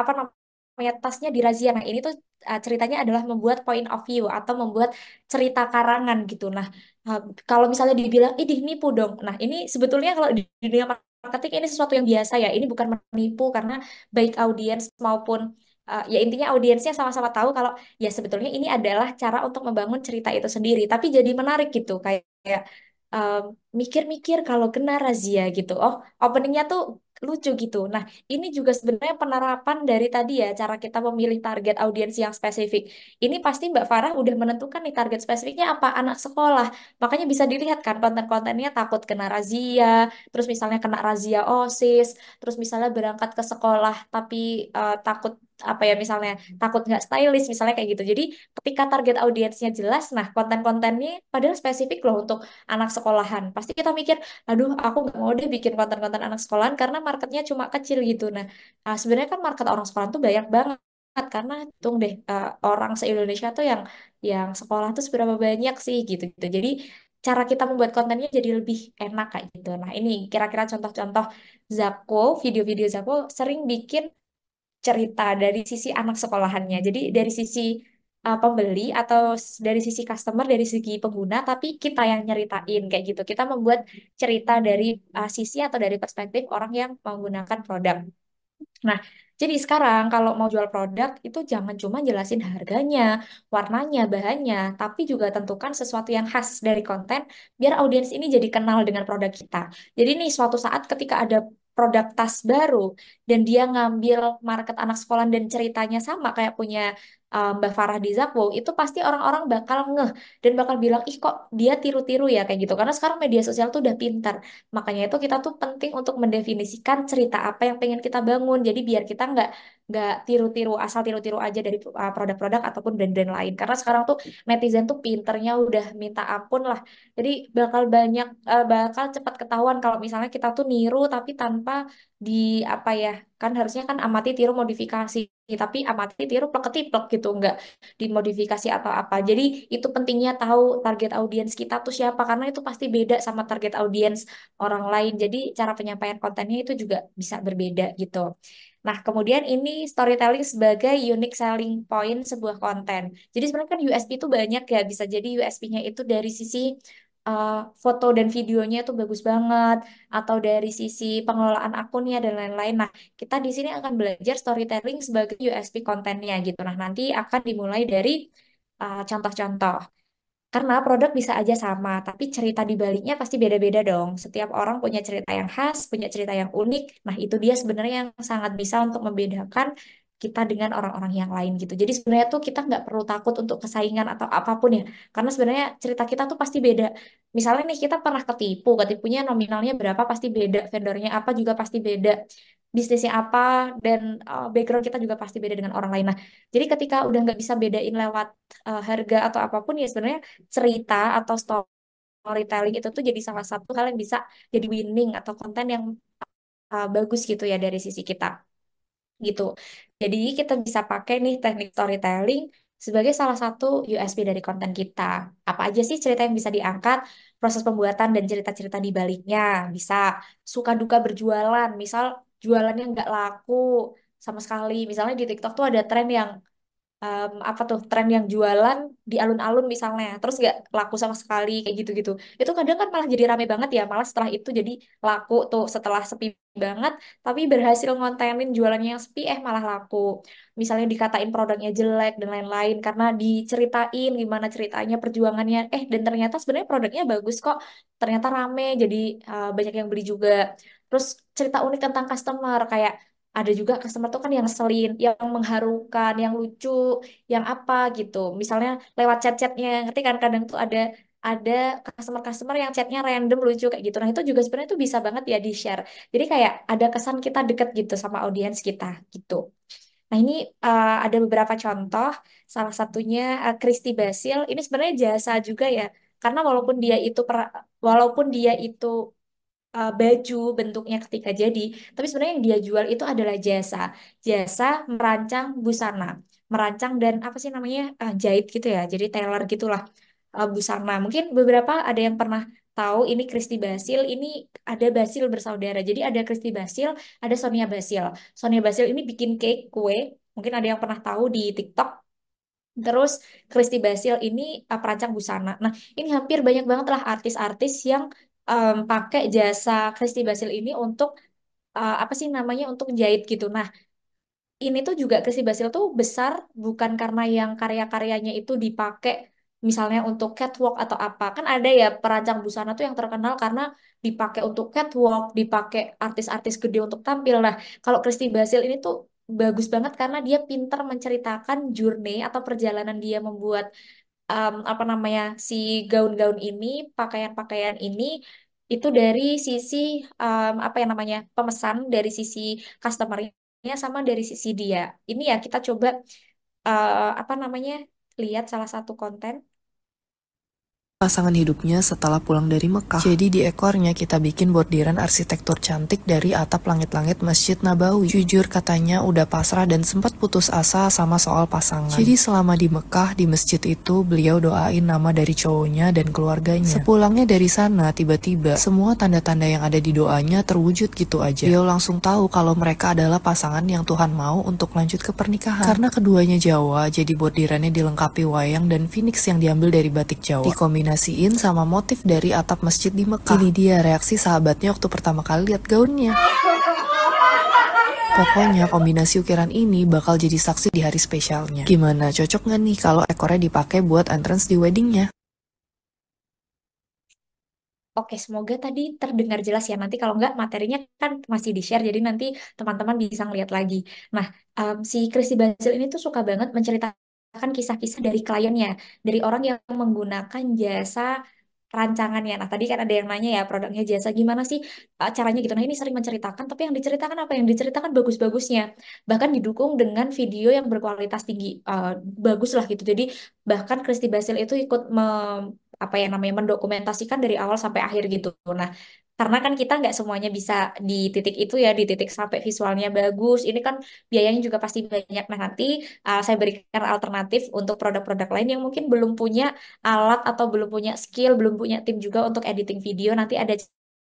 apa namanya tasnya dirazia. Nah, ini tuh ceritanya adalah membuat point of view atau membuat cerita karangan gitu. Nah, uh, kalau misalnya dibilang, ih nipu dong. Nah, ini sebetulnya kalau di dunia marketing ini sesuatu yang biasa ya. Ini bukan menipu karena baik audiens maupun ya intinya audiensnya sama-sama tahu kalau ya sebetulnya ini adalah cara untuk membangun cerita itu sendiri. Tapi jadi menarik gitu kayak um, mikir-mikir kalau kena razia gitu. Oh, openingnya tuh lucu gitu. Nah, ini juga sebenarnya penerapan dari tadi ya, cara kita memilih target audiens yang spesifik. Ini pasti Mbak Farah udah menentukan nih target spesifiknya apa, anak sekolah. Makanya bisa dilihat kan konten-kontennya takut kena razia, terus misalnya kena razia OSIS, terus misalnya berangkat ke sekolah tapi takut apa ya misalnya takut nggak stylish misalnya kayak gitu. Jadi ketika target audiensnya jelas, nah konten-kontennya padahal spesifik loh untuk anak sekolahan. Pasti kita mikir, aduh aku nggak mau deh bikin konten-konten anak sekolahan karena marketnya cuma kecil gitu. Nah, sebenarnya kan market orang sekolahan tuh banyak banget karena hitung deh orang se-Indonesia tuh yang sekolah tuh seberapa banyak sih gitu gitu. Jadi cara kita membuat kontennya jadi lebih enak kayak gitu. Nah, ini kira-kira contoh-contoh Zako, video-video Zako sering bikin cerita dari sisi anak sekolahannya. Jadi dari sisi pembeli atau dari sisi customer, dari segi pengguna, tapi kita yang nyeritain kayak gitu. Kita membuat cerita dari sisi atau dari perspektif orang yang menggunakan produk. Nah, jadi sekarang kalau mau jual produk itu jangan cuma jelasin harganya, warnanya, bahannya, tapi juga tentukan sesuatu yang khas dari konten biar audiens ini jadi kenal dengan produk kita. Jadi nih suatu saat ketika ada produk tas baru dan dia ngambil market anak sekolah dan ceritanya sama kayak punya Mbak Farah di Zakwo, itu pasti orang-orang bakal ngeh dan bakal bilang, ih kok dia tiru-tiru ya kayak gitu. Karena sekarang media sosial tuh udah pintar. Makanya itu kita tuh penting untuk mendefinisikan cerita apa yang pengen kita bangun. Jadi biar kita nggak tiru-tiru asal tiru-tiru aja dari produk-produk ataupun brand-brand lain. Karena sekarang tuh netizen tuh pinternya udah minta ampun lah. Jadi bakal cepat ketahuan kalau misalnya kita tuh niru tapi tanpa di apa ya kan harusnya kan amati tiru modifikasi tapi amati tiru plek-ketiplek gitu nggak dimodifikasi atau apa. Jadi itu pentingnya tahu target audiens kita tuh siapa karena itu pasti beda sama target audiens orang lain. Jadi cara penyampaian kontennya itu juga bisa berbeda gitu. Nah, kemudian ini storytelling sebagai unique selling point sebuah konten. Jadi sebenarnya kan USP itu banyak ya. Bisa jadi USP-nya itu dari sisi uh, foto dan videonya itu bagus banget, atau dari sisi pengelolaan akunnya dan lain-lain. Nah, kita di sini akan belajar storytelling sebagai USP kontennya gitu. Nah, nanti akan dimulai dari contoh-contoh. Karena produk bisa aja sama, tapi cerita di baliknya pasti beda-beda dong. Setiap orang punya cerita yang khas, punya cerita yang unik. Nah, itu dia sebenarnya yang sangat bisa untuk membedakan kita dengan orang-orang yang lain gitu. Jadi sebenarnya tuh kita nggak perlu takut untuk kesaingan atau apapun ya. Karena sebenarnya cerita kita tuh pasti beda. Misalnya nih kita pernah ketipu, ketipunya nominalnya berapa pasti beda, vendornya apa juga pasti beda, bisnisnya apa, dan background kita juga pasti beda dengan orang lain. Nah, jadi ketika udah nggak bisa bedain lewat harga atau apapun ya sebenarnya cerita atau storytelling itu tuh jadi salah satu hal yang bisa jadi winning atau konten yang bagus gitu ya dari sisi kita gitu. Jadi kita bisa pakai nih teknik storytelling sebagai salah satu USP dari konten kita. Apa aja sih cerita yang bisa diangkat, proses pembuatan dan cerita-cerita di baliknya. Bisa suka duka berjualan, misal jualannya nggak laku sama sekali. Misalnya di TikTok tuh ada tren yang apa tuh tren yang jualan di alun-alun misalnya terus nggak laku sama sekali kayak gitu-gitu itu kadang kan malah jadi rame banget ya malah setelah itu jadi laku tuh setelah sepi banget tapi berhasil ngontenin jualannya yang sepi malah laku misalnya dikatain produknya jelek dan lain-lain karena diceritain gimana ceritanya perjuangannya dan ternyata sebenarnya produknya bagus kok ternyata rame jadi banyak yang beli juga terus cerita unik tentang customer kayak ada juga customer tuh kan yang ngeselin, yang mengharukan, yang lucu, yang apa gitu. Misalnya lewat chat-chatnya, ngerti kan kadang tuh ada customer-customer yang chatnya random lucu kayak gitu. Nah itu juga sebenarnya tuh bisa banget ya di-share. Jadi kayak ada kesan kita deket gitu sama audiens kita gitu. Nah ini ada beberapa contoh. Salah satunya Christy Basil. Ini sebenarnya jasa juga ya. Karena walaupun dia itu baju bentuknya ketika jadi, tapi sebenarnya yang dia jual itu adalah jasa merancang busana, merancang dan apa sih namanya jahit gitu ya, jadi tailor gitulah busana. Mungkin beberapa ada yang pernah tahu ini Christy Basil, ini ada Basil bersaudara. Jadi ada Christy Basil, ada Sonia Basil. Sonia Basil ini bikin cake kue, mungkin ada yang pernah tahu di TikTok. Terus Christy Basil ini perancang busana. Nah, ini hampir banyak banget lah artis-artis yang pakai jasa Christy Basil ini untuk apa sih namanya untuk jahit gitu. Nah, ini tuh juga Christy Basil tuh besar bukan karena yang karya-karyanya itu dipakai misalnya untuk catwalk atau apa. Kan ada ya perancang busana tuh yang terkenal karena dipakai untuk catwalk, dipakai artis-artis gede untuk tampil. Nah, kalau Christy Basil ini tuh bagus banget karena dia pinter menceritakan journey atau perjalanan dia membuat apa namanya si gaun-gaun ini, pakaian-pakaian ini itu dari sisi apa yang namanya pemesan, dari sisi customer-nya sama dari sisi dia. Ini ya kita coba apa namanya lihat salah satu konten. Pasangan hidupnya setelah pulang dari Mekah. Jadi di ekornya kita bikin bordiran arsitektur cantik dari atap langit-langit Masjid Nabawi. Jujur katanya udah pasrah dan sempat putus asa sama soal pasangan. Jadi selama di Mekah di masjid itu beliau doain nama dari cowoknya dan keluarganya. Sepulangnya dari sana tiba-tiba semua tanda-tanda yang ada di doanya terwujud gitu aja. Beliau langsung tahu kalau mereka adalah pasangan yang Tuhan mau untuk lanjut ke pernikahan. Karena keduanya Jawa, jadi bordirannya dilengkapi wayang dan phoenix yang diambil dari batik Jawa. Dikombinasiin sama motif dari atap masjid di Mekah. Ini dia reaksi sahabatnya waktu pertama kali lihat gaunnya. Pokoknya kombinasi ukiran ini bakal jadi saksi di hari spesialnya. Gimana, cocok nggak nih kalau ekornya dipakai buat entrance di weddingnya? Oke, semoga tadi terdengar jelas ya. Nanti kalau nggak materinya kan masih di-share, jadi nanti teman-teman bisa ngeliat lagi. Nah, si Christy Basil ini tuh suka banget menceritakan kisah-kisah dari kliennya, dari orang yang menggunakan jasa rancangannya. Nah, tadi kan ada yang nanya ya, produknya jasa gimana sih caranya gitu. Nah, ini sering menceritakan, tapi yang diceritakan apa? Yang diceritakan bagus-bagusnya. Bahkan didukung dengan video yang berkualitas tinggi. Bagus lah gitu. Jadi, bahkan Christy Basil itu ikut apa ya namanya mendokumentasikan dari awal sampai akhir gitu. Nah, karena kan kita nggak semuanya bisa di titik itu ya, di titik sampai visualnya bagus. Ini kan biayanya juga pasti banyak. Nah, nanti saya berikan alternatif untuk produk-produk lain yang mungkin belum punya alat atau belum punya skill, belum punya tim juga untuk editing video. Nanti ada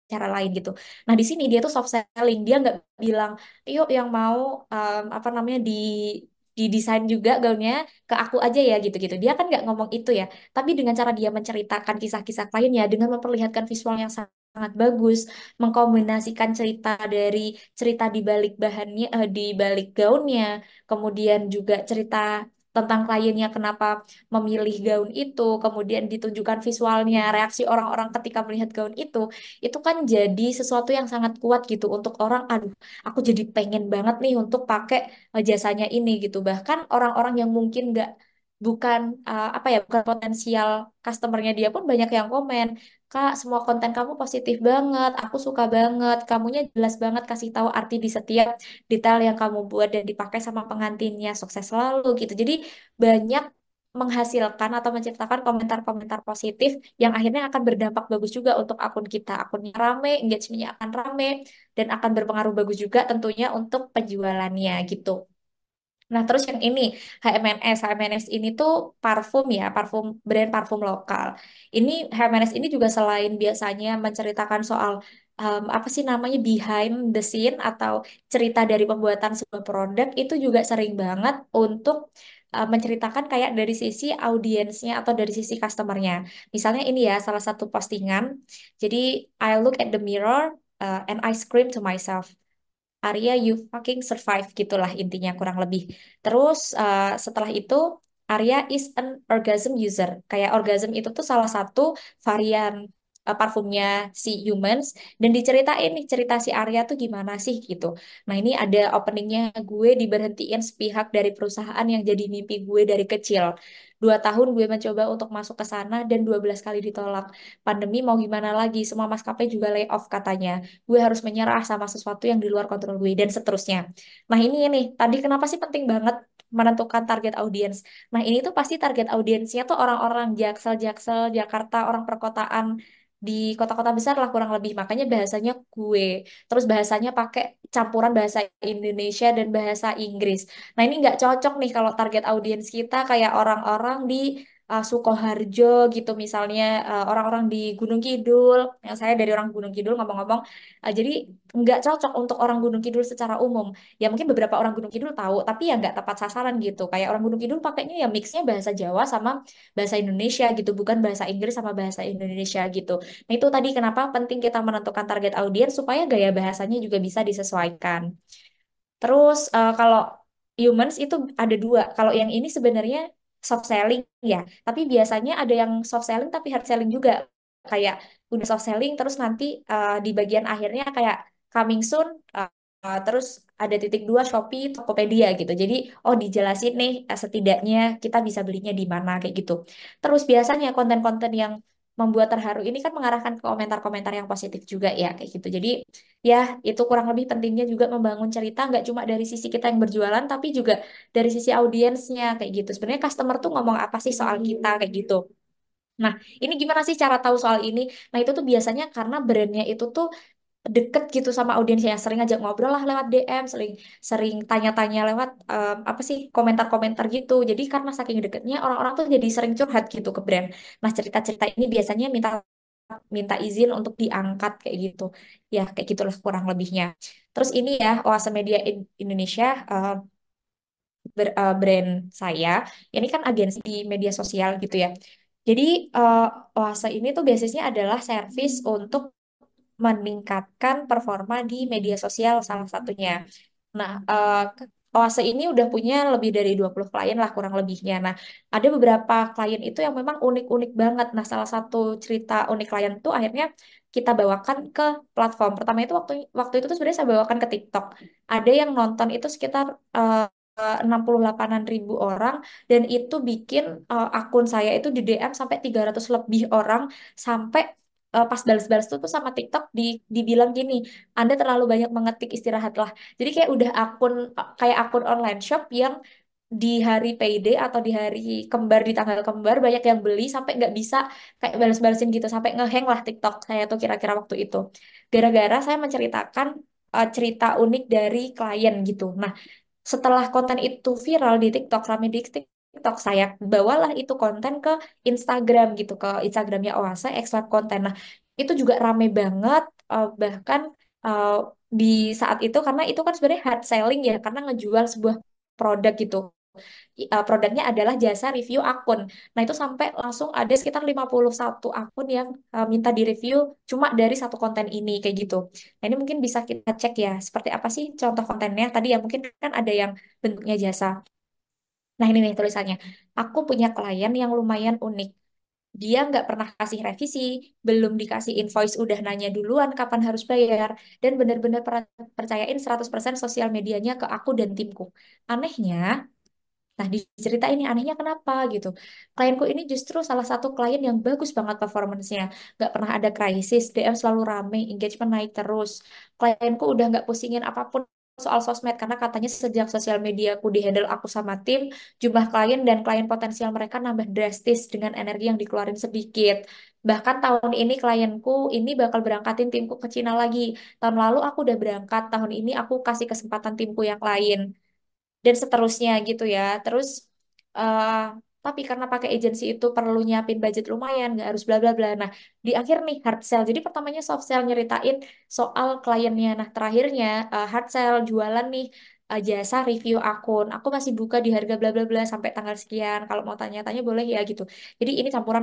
cara lain gitu. Nah, di sini dia tuh soft selling. Dia nggak bilang, yuk yang mau apa namanya didesain juga gaunnya ke aku aja ya gitu-gitu. Dia kan nggak ngomong itu ya. Tapi dengan cara dia menceritakan kisah-kisah kliennya, dengan memperlihatkan visual yang sangat bagus, mengkombinasikan cerita dari cerita di balik bahannya, di balik gaunnya, kemudian juga cerita tentang kliennya kenapa memilih gaun itu, kemudian ditunjukkan visualnya, reaksi orang-orang ketika melihat gaun itu kan jadi sesuatu yang sangat kuat gitu untuk orang, aduh, aku jadi pengen banget nih untuk pakai jasanya ini gitu. Bahkan orang-orang yang mungkin nggak bukan apa ya bukan potensial customernya dia pun banyak yang komen, Kak, semua konten kamu positif banget, aku suka banget, kamunya jelas banget kasih tahu arti di setiap detail yang kamu buat dan dipakai sama pengantinnya, sukses selalu gitu. Jadi banyak menghasilkan atau menciptakan komentar-komentar positif yang akhirnya akan berdampak bagus juga untuk akun kita. Akunnya rame, engagementnya akan rame, dan akan berpengaruh bagus juga tentunya untuk penjualannya gitu. Nah, terus yang ini HMNS. HMNS ini tuh parfum ya, parfum brand parfum lokal. Ini HMNS ini juga selain biasanya menceritakan soal apa sih namanya behind the scene atau cerita dari pembuatan sebuah produk itu juga sering banget untuk menceritakan kayak dari sisi audiensnya atau dari sisi customernya. Misalnya ini ya salah satu postingan. Jadi I look at the mirror and I scream to myself. Arya you fucking survive gitulah intinya kurang lebih. Terus setelah itu Arya is an orgasm user. Kayak orgasm itu tuh salah satu varian parfumnya si Humans dan diceritain nih cerita si Arya tuh gimana sih gitu. Nah ini ada openingnya gue diberhentiin sepihak dari perusahaan yang jadi mimpi gue dari kecil. 2 tahun gue mencoba untuk masuk ke sana dan 12 kali ditolak. Pandemi mau gimana lagi? Semua maskapai juga lay off katanya. Gue harus menyerah sama sesuatu yang di luar kontrol gue dan seterusnya. Nah ini tadi kenapa sih penting banget menentukan target audiens? Nah ini tuh pasti target audiensnya tuh orang-orang Jaksel-Jaksel, Jakarta, orang perkotaan di kota-kota besar lah kurang lebih. Makanya bahasanya gue. Terus bahasanya pakai campuran bahasa Indonesia dan bahasa Inggris. Nah ini nggak cocok nih kalau target audiens kita kayak orang-orang di Sukoharjo gitu misalnya orang-orang di Gunung Kidul yang saya dari orang Gunung Kidul ngomong-ngomong jadi nggak cocok untuk orang Gunung Kidul secara umum ya mungkin beberapa orang Gunung Kidul tahu tapi ya nggak tepat sasaran gitu kayak orang Gunung Kidul pakainya ya mixnya bahasa Jawa sama bahasa Indonesia gitu bukan bahasa Inggris sama bahasa Indonesia gitu nah itu tadi kenapa penting kita menentukan target audiens supaya gaya bahasanya juga bisa disesuaikan. Terus kalau humans itu ada dua. Kalau yang ini sebenarnya soft selling ya, tapi biasanya ada yang soft selling tapi hard selling juga. Kayak udah soft selling terus nanti di bagian akhirnya kayak coming soon terus ada titik dua Shopee, Tokopedia gitu. Jadi oh dijelasin nih setidaknya kita bisa belinya di mana kayak gitu. Terus biasanya konten-konten yang membuat terharu ini kan mengarahkan ke komentar-komentar yang positif juga ya kayak gitu. Jadi ya, itu kurang lebih pentingnya juga membangun cerita nggak cuma dari sisi kita yang berjualan, tapi juga dari sisi audiensnya kayak gitu. Sebenarnya customer tuh ngomong apa sih soal kita kayak gitu. Nah, ini gimana sih cara tahu soal ini? Nah, itu tuh biasanya karena brandnya itu tuh deket gitu sama audiensnya, sering ajak ngobrol lah lewat DM, sering sering tanya-tanya lewat apa sih komentar-komentar gitu. Jadi karena saking deketnya orang-orang tuh jadi sering curhat gitu ke brand. Nah, cerita-cerita ini biasanya minta minta izin untuk diangkat kayak gitu. Ya, kayak gitulah kurang lebihnya. Terus ini ya, Oase Media Indonesia brand saya. Ini kan agensi di media sosial gitu ya. Jadi eh, Oase ini tuh basisnya adalah service untuk meningkatkan performa di media sosial salah satunya. Nah, Oase ini udah punya lebih dari 20 klien lah kurang lebihnya. Nah, ada beberapa klien itu yang memang unik-unik banget. Nah, salah satu cerita unik klien itu akhirnya kita bawakan ke platform. Pertama itu waktu waktu itu tuh sebenarnya saya bawakan ke TikTok. Ada yang nonton itu sekitar 68-an ribu orang dan itu bikin akun saya itu di DM sampai 300 lebih orang sampai pas balas-balas tuh sama TikTok dibilang gini, Anda terlalu banyak mengetik istirahatlah. Jadi kayak udah akun kayak akun online shop yang di hari payday atau di hari kembar di tanggal kembar banyak yang beli sampai nggak bisa kayak balas-balasin gitu sampai ngeheng lah TikTok saya tuh kira-kira waktu itu. Gara-gara saya menceritakan cerita unik dari klien gitu. Nah, setelah konten itu viral di TikTok, rame di TikTok, saya bawalah itu konten ke Instagram gitu, ke Instagramnya Oase, Extract Konten. Nah, itu juga rame banget, bahkan eh, di saat itu, karena itu kan sebenarnya hard selling ya, karena ngejual sebuah produk gitu. Produknya adalah jasa review akun. Nah, itu sampai langsung ada sekitar 51 akun yang minta di-review cuma dari satu konten ini, kayak gitu. Nah, ini mungkin bisa kita cek ya, seperti apa sih contoh kontennya. Tadi ya mungkin kan ada yang bentuknya jasa. Nah, ini nih tulisannya. Aku punya klien yang lumayan unik. Dia nggak pernah kasih revisi, belum dikasih invoice, udah nanya duluan kapan harus bayar, dan benar-benar percayain 100% sosial medianya ke aku dan timku. Anehnya, nah, diceritain ini anehnya kenapa gitu. Klienku ini justru salah satu klien yang bagus banget performance-nya. Nggak pernah ada krisis, DM selalu rame, engagement naik terus. Klienku udah nggak pusingin apapun soal sosmed karena katanya sejak sosial media aku dihandle aku sama tim, jumlah klien dan klien potensial mereka nambah drastis dengan energi yang dikeluarin sedikit. Bahkan tahun ini klienku ini bakal berangkatin timku ke Cina lagi. Tahun lalu aku udah berangkat, tahun ini aku kasih kesempatan timku yang lain. dan seterusnya gitu ya. Terus eh tapi karena pakai agensi itu perlu nyiapin budget lumayan, nggak harus bla bla bla. Nah, di akhir nih hard sell. Jadi pertamanya soft sell nyeritain soal kliennya. Nah, terakhirnya hard sell jualan nih jasa review akun. Aku masih buka di harga bla bla bla sampai tanggal sekian. Kalau mau tanya-tanya boleh ya gitu. Jadi ini campuran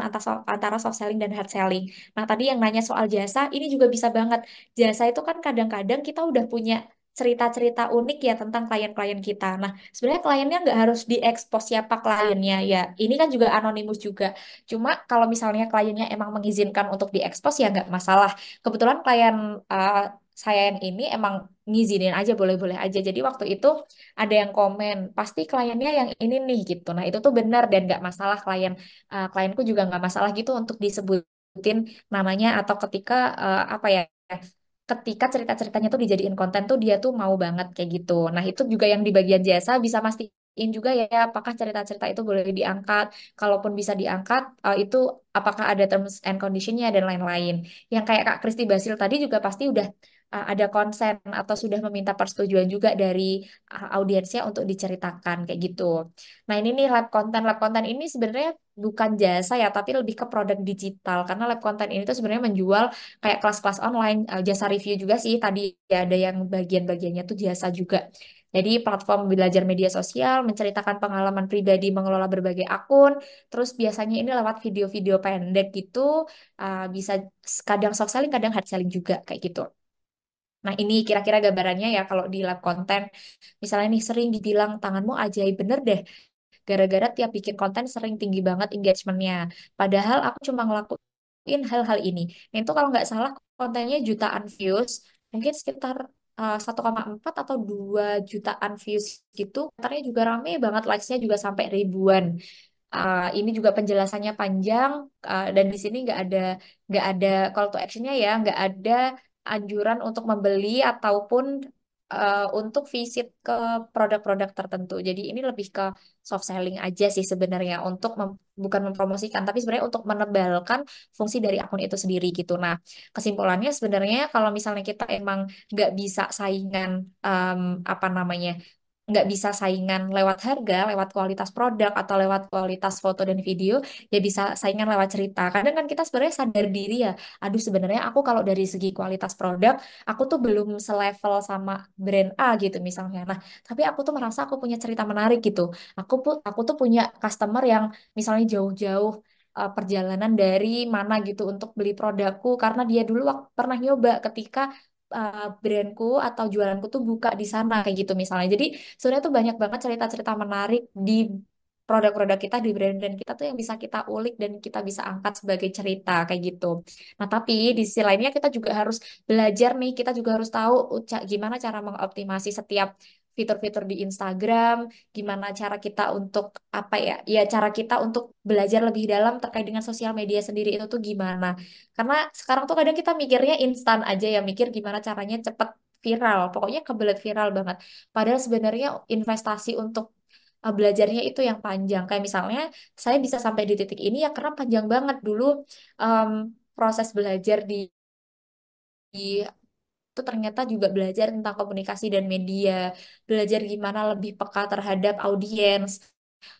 antara soft selling dan hard selling. Nah, tadi yang nanya soal jasa, ini juga bisa banget. Jasa itu kan kadang-kadang kita udah punya cerita-cerita unik ya tentang klien-klien kita. Nah, sebenarnya kliennya nggak harus diekspos siapa kliennya ya. Ini kan juga anonimus juga. Cuma kalau misalnya kliennya emang mengizinkan untuk diekspos ya nggak masalah. Kebetulan klien uh, saya yang ini emang ngizinin aja boleh-boleh aja. Jadi waktu itu ada yang komen, pasti kliennya yang ini nih gitu. Nah, itu tuh benar dan nggak masalah klienku juga nggak masalah gitu untuk disebutin namanya atau ketika apa ya ketika cerita-ceritanya tuh dijadiin konten tuh dia tuh mau banget kayak gitu. Nah, itu juga yang di bagian jasa bisa mastiin juga ya apakah cerita-cerita itu boleh diangkat. Kalaupun bisa diangkat, itu apakah ada terms and conditionnya dan lain-lain. Yang kayak Kak Kristi Basil tadi juga pasti udah ada konsen atau sudah meminta persetujuan juga dari audiensnya untuk diceritakan kayak gitu. Nah, ini nih lab konten. Lab konten ini sebenarnya bukan jasa ya, tapi lebih ke produk digital. Karena lab konten ini tuh sebenarnya menjual kayak kelas-kelas online, jasa review juga sih. Tadi ya ada yang bagian-bagiannya tuh jasa juga. Jadi platform belajar media sosial, menceritakan pengalaman pribadi mengelola berbagai akun, terus biasanya ini lewat video-video pendek gitu, bisa kadang soft selling, kadang hard selling juga kayak gitu. Nah ini kira-kira gambarannya ya kalau di lab konten, misalnya nih sering dibilang tanganmu ajaib bener deh, gara-gara tiap bikin konten sering tinggi banget engagementnya. Padahal aku cuma ngelakuin hal-hal ini. Nah, itu kalau nggak salah kontennya jutaan views, mungkin sekitar 1,4 atau 2 jutaan views gitu. Komentarnya juga rame banget, likes-nya juga sampai ribuan. Ini juga penjelasannya panjang dan di sini nggak ada call to actionnya ya, nggak ada anjuran untuk membeli ataupun untuk visit ke produk-produk tertentu. Jadi ini lebih ke soft selling aja sih sebenarnya untuk bukan mempromosikan, tapi sebenarnya untuk menebalkan fungsi dari akun itu sendiri gitu. Nah, kesimpulannya sebenarnya kalau misalnya kita emang nggak bisa saingan apa namanya nggak bisa saingan lewat harga, lewat kualitas produk atau lewat kualitas foto dan video, ya bisa saingan lewat cerita. Kadang kan kita sebenarnya sadar diri ya, aduh sebenarnya aku kalau dari segi kualitas produk, aku tuh belum selevel sama brand A gitu misalnya. Nah, tapi aku tuh merasa aku punya cerita menarik gitu. Aku tuh punya customer yang misalnya jauh-jauh perjalanan dari mana gitu untuk beli produkku karena dia dulu pernah nyoba ketika brandku atau jualanku tuh buka di sana kayak gitu misalnya. Jadi sebenarnya tuh banyak banget cerita-cerita menarik di produk-produk kita, di brand-brand kita tuh yang bisa kita ulik dan kita bisa angkat sebagai cerita kayak gitu. Nah, tapi di sisi lainnya kita juga harus belajar nih, kita juga harus tahu gimana cara mengoptimasi setiap fitur-fitur di Instagram, gimana cara kita untuk apa ya, ya cara kita untuk belajar lebih dalam terkait dengan sosial media sendiri itu tuh gimana. Karena sekarang tuh kadang kita mikirnya instan aja ya, mikir gimana caranya cepet viral, pokoknya kebelet viral banget. Padahal sebenarnya investasi untuk belajarnya itu yang panjang. Kayak misalnya saya bisa sampai di titik ini ya karena panjang banget dulu em, proses belajar di itu ternyata juga belajar tentang komunikasi dan media, belajar gimana lebih peka terhadap audiens.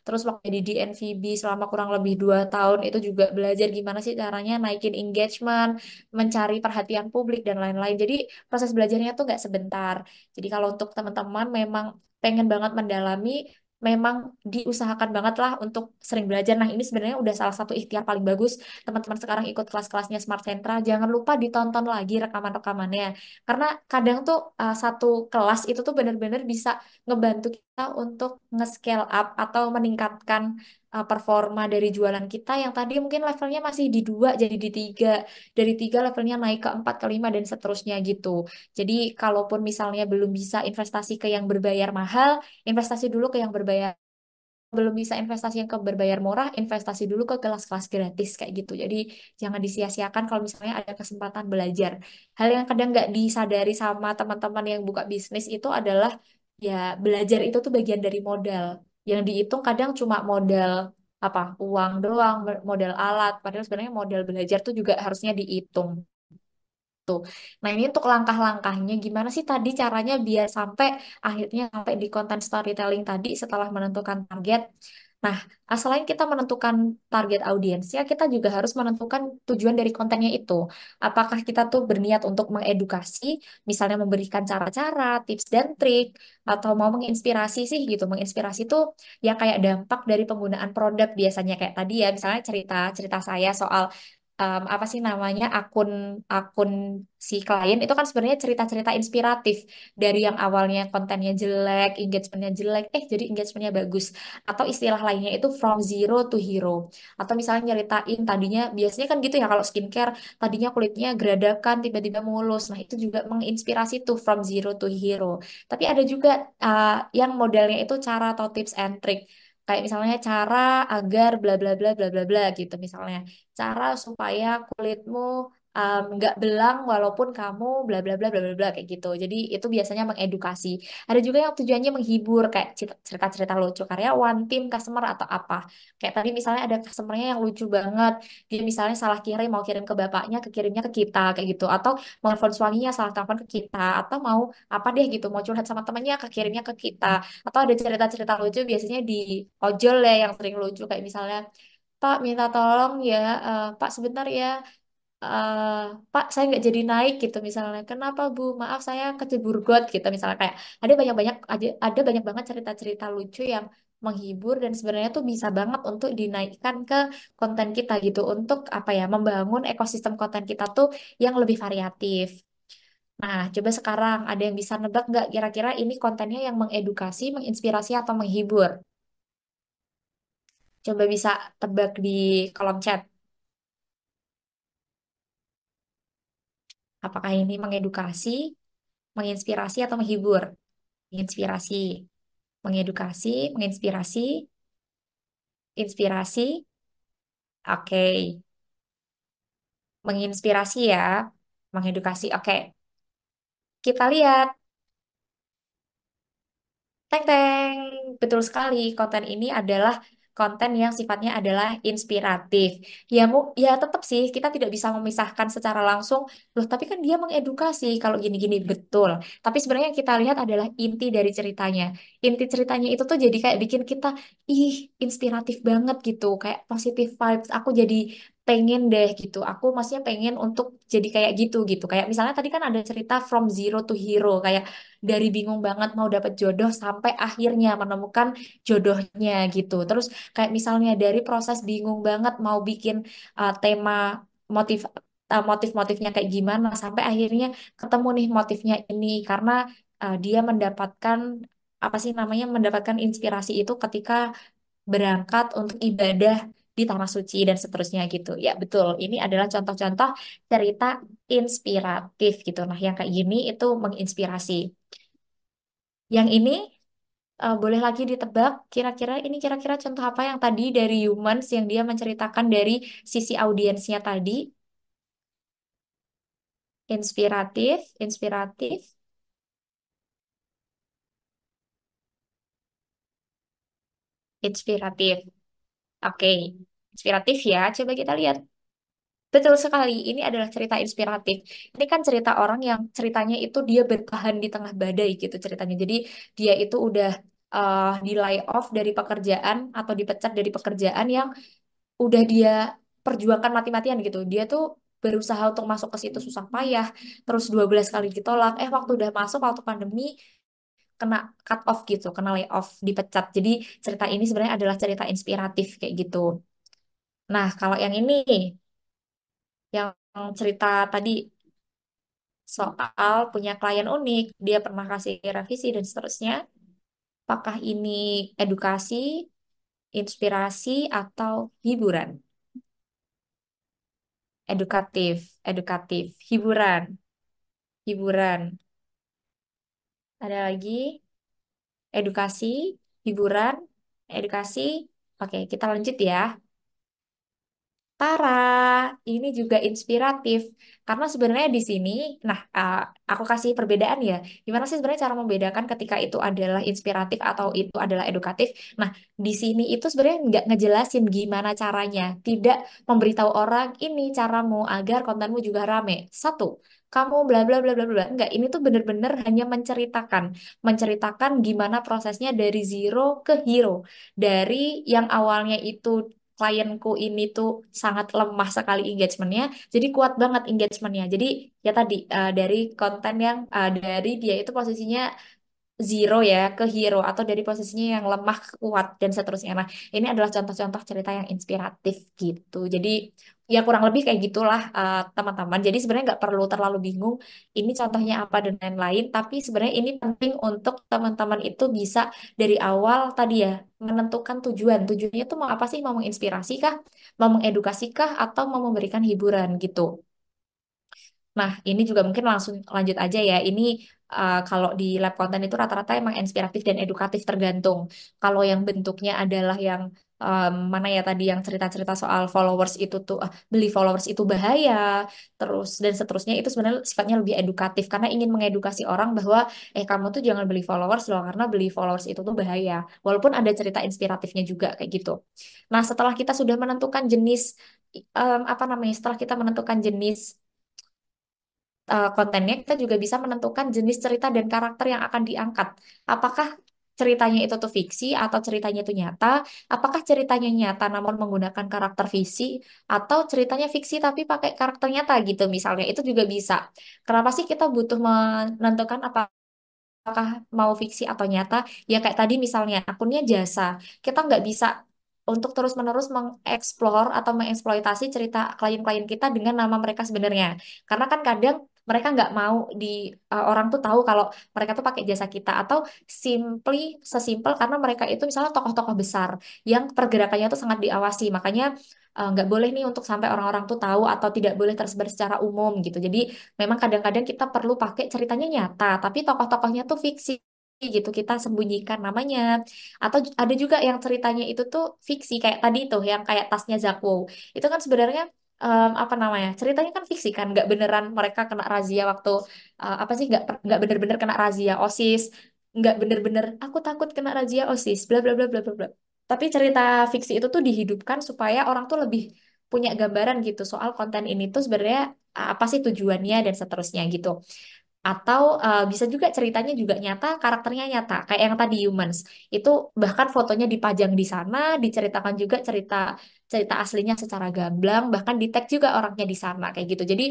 Terus waktu di DNVB selama kurang lebih 2 tahun itu juga belajar gimana sih caranya naikin engagement, mencari perhatian publik dan lain-lain. Jadi proses belajarnya tuh nggak sebentar. Jadi kalau untuk teman-teman memang pengen banget mendalami, memang diusahakan banget lah untuk sering belajar. Nah ini sebenarnya udah salah satu ikhtiar paling bagus. Teman-teman sekarang ikut kelas-kelasnya Smart Centra, jangan lupa ditonton lagi rekaman-rekamannya. Karena kadang tuh satu kelas itu tuh benar-benar bisa ngebantu kita untuk nge-scale up atau meningkatkan performa dari jualan kita yang tadi mungkin levelnya masih di 2 jadi di 3, dari 3 levelnya naik ke 4 ke 5 dan seterusnya gitu. Jadi kalaupun misalnya belum bisa investasi ke yang berbayar mahal, investasi dulu ke yang berbayar, belum bisa investasi yang ke berbayar murah, investasi dulu ke kelas-kelas gratis kayak gitu. Jadi jangan disia-siakan kalau misalnya ada kesempatan belajar. Hal yang kadang nggak disadari sama teman-teman yang buka bisnis itu adalah ya belajar itu tuh bagian dari modal. Yang dihitung kadang cuma modal apa uang doang, modal alat. Padahal sebenarnya modal belajar tuh juga harusnya dihitung. Tuh. Nah, ini untuk langkah-langkahnya gimana sih tadi caranya biar sampai akhirnya sampai di konten storytelling tadi setelah menentukan target. Nah, selain kita menentukan target audiensnya, kita juga harus menentukan tujuan dari kontennya itu. Apakah kita tuh berniat untuk mengedukasi, misalnya memberikan cara-cara, tips dan trik, atau mau menginspirasi sih gitu. Menginspirasi tuh yang kayak dampak dari penggunaan produk biasanya kayak tadi ya, misalnya cerita-cerita saya soal apa sih namanya akun akun si klien itu kan sebenarnya cerita-cerita inspiratif dari yang awalnya kontennya jelek, engagementnya jelek, jadi engagementnya bagus. Atau istilah lainnya itu from zero to hero. Atau misalnya nyeritain tadinya biasanya kan gitu ya kalau skincare tadinya kulitnya geradakan tiba-tiba mulus. Nah itu juga menginspirasi tuh from zero to hero. Tapi ada juga yang modelnya itu cara atau tips and trick. Kayak misalnya cara agar bla bla bla bla bla bla gitu misalnya cara supaya kulitmu nggak belang walaupun kamu bla bla bla bla bla bla kayak gitu. Jadi itu biasanya mengedukasi. Ada juga yang tujuannya menghibur kayak cerita-cerita lucu karyawan, tim, customer atau apa. Kayak tadi misalnya ada customernya yang lucu banget. Dia misalnya salah kirim mau kirim ke bapaknya, kekirimnya ke kita kayak gitu. Atau mau telepon suaminya salah telepon ke kita. Atau mau apa deh gitu, mau curhat sama temannya kekirimnya ke kita. Atau ada cerita-cerita lucu biasanya di ojol ya yang sering lucu kayak misalnya Pak, minta tolong ya, Pak sebentar ya, eh, Pak saya nggak jadi naik gitu misalnya. Kenapa Bu? Maaf saya kecebur got gitu misalnya kayak ada banyak banget cerita-cerita lucu yang menghibur dan sebenarnya tuh bisa banget untuk dinaikkan ke konten kita gitu untuk apa ya membangun ekosistem konten kita tuh yang lebih variatif. Nah, coba sekarang ada yang bisa nebak nggak kira-kira ini kontennya yang mengedukasi, menginspirasi atau menghibur? Coba bisa tebak di kolom chat. Apakah ini mengedukasi, menginspirasi, atau menghibur? Menginspirasi, mengedukasi, menginspirasi, inspirasi. Oke, menginspirasi ya, mengedukasi. Oke, kita lihat. Teng teng, betul sekali. Konten ini adalah konten yang sifatnya adalah inspiratif. Ya tetap sih kita tidak bisa memisahkan secara langsung. Loh, tapi kan dia mengedukasi kalau gini-gini betul. Tapi sebenarnya yang kita lihat adalah inti dari ceritanya. Inti ceritanya itu tuh jadi kayak bikin kita ih inspiratif banget gitu, kayak positive vibes. Aku jadi pengen deh gitu. Aku maksudnya pengen untuk jadi kayak gitu gitu. Kayak misalnya tadi kan ada cerita from zero to hero kayak dari bingung banget mau dapat jodoh sampai akhirnya menemukan jodohnya gitu. Terus kayak misalnya dari proses bingung banget mau bikin tema motif motif-motifnya kayak gimana sampai akhirnya ketemu nih motifnya ini karena dia mendapatkan apa sih namanya mendapatkan inspirasi itu ketika berangkat untuk ibadah di tanah suci dan seterusnya gitu. Ya betul, ini adalah contoh-contoh cerita inspiratif gitu. Nah, yang kayak gini itu menginspirasi. Yang ini boleh lagi ditebak kira-kira ini kira-kira contoh apa yang tadi dari Humans yang dia menceritakan dari sisi audiensnya tadi inspiratif, inspiratif, inspiratif. Oke, inspiratif ya. Coba kita lihat. Betul sekali, ini adalah cerita inspiratif. Ini kan cerita orang yang ceritanya itu dia bertahan di tengah badai gitu ceritanya. Jadi dia itu udah di layoff dari pekerjaan atau dipecat dari pekerjaan yang udah dia perjuangkan mati-matian gitu. Dia tuh berusaha untuk masuk ke situ susah payah, terus 12 kali ditolak. Waktu udah masuk, waktu pandemi, kena cut off gitu, kena layoff, dipecat. Jadi cerita ini sebenarnya adalah cerita inspiratif kayak gitu. Nah, kalau yang ini, yang cerita tadi soal punya klien unik, dia pernah kasih revisi dan seterusnya. Apakah ini edukasi, inspirasi, atau hiburan? Edukatif, edukatif, hiburan, hiburan. Ada lagi edukasi, hiburan, edukasi. Oke, kita lanjut ya. Tara, ini juga inspiratif karena sebenarnya di sini, nah aku kasih perbedaan ya. Gimana sih sebenarnya cara membedakan ketika itu adalah inspiratif atau itu adalah edukatif? Nah, di sini itu sebenarnya nggak ngejelasin gimana caranya, tidak memberitahu orang ini caramu agar kontenmu juga rame. Satu, kamu bla bla bla bla bla. Enggak, ini tuh bener-bener hanya menceritakan gimana prosesnya dari zero ke hero, dari yang awalnya itu klienku ini tuh sangat lemah sekali engagementnya, jadi kuat banget engagementnya. Jadi ya tadi dari konten yang dari dia itu posisinya zero ya ke hero atau dari posisinya yang lemah ke kuat dan seterusnya. Nah, ini adalah contoh-contoh cerita yang inspiratif gitu. Jadi ya kurang lebih kayak gitulah teman-teman. Jadi sebenarnya nggak perlu terlalu bingung ini contohnya apa dan lain-lain. Tapi sebenarnya ini penting untuk teman-teman itu bisa dari awal tadi ya menentukan tujuan. Tujuannya tuh mau apa sih? Mau menginspirasi kah? Mau mengedukasi kah? Atau mau memberikan hiburan gitu. Nah, ini juga mungkin langsung lanjut aja ya. Ini kalau di lab konten itu rata-rata emang inspiratif dan edukatif tergantung. Kalau yang bentuknya adalah yang mana ya tadi yang cerita-cerita soal followers itu tuh beli followers itu bahaya, terus dan seterusnya itu sebenarnya sifatnya lebih edukatif karena ingin mengedukasi orang bahwa kamu tuh jangan beli followers loh karena beli followers itu tuh bahaya. Walaupun ada cerita inspiratifnya juga kayak gitu. Nah, setelah kita sudah menentukan jenis apa namanya? Setelah kita menentukan jenis kontennya, kita juga bisa menentukan jenis cerita dan karakter yang akan diangkat. Apakah ceritanya itu tuh fiksi atau ceritanya itu nyata? Apakah ceritanya nyata namun menggunakan karakter fiksi atau ceritanya fiksi tapi pakai karakter nyata gitu misalnya. Itu juga bisa. Kenapa sih kita butuh menentukan apakah mau fiksi atau nyata? Ya kayak tadi misalnya akunnya jasa. Kita nggak bisa untuk terus-menerus mengeksplor atau mengeksploitasi cerita klien-klien kita dengan nama mereka sebenarnya. Karena kan kadang mereka nggak mau orang tuh tahu kalau mereka tuh pakai jasa kita atau sesimpel karena mereka itu misalnya tokoh-tokoh besar yang pergerakannya tuh sangat diawasi. Makanya nggak boleh nih untuk sampai orang-orang tuh tahu atau tidak boleh tersebar secara umum gitu. Jadi memang kadang-kadang kita perlu pakai ceritanya nyata, tapi tokoh-tokohnya tuh fiksi gitu. Kita sembunyikan namanya. Atau ada juga yang ceritanya itu tuh fiksi kayak tadi tuh yang kayak tasnya Zakwo. Itu kan sebenarnya apa namanya? Ceritanya kan fiksi kan, nggak beneran mereka kena razia waktu apa sih nggak bener-bener kena razia OSIS, nggak bener-bener aku takut kena razia OSIS, bla bla bla bla bla bla. Tapi cerita fiksi itu tuh dihidupkan supaya orang tuh lebih punya gambaran gitu soal konten ini tuh sebenarnya apa sih tujuannya dan seterusnya gitu. Atau bisa juga ceritanya juga nyata, karakternya nyata, kayak yang tadi Humans. Itu bahkan fotonya dipajang di sana, diceritakan juga cerita cerita aslinya secara gamblang, bahkan di tag juga orangnya di sana kayak gitu. Jadi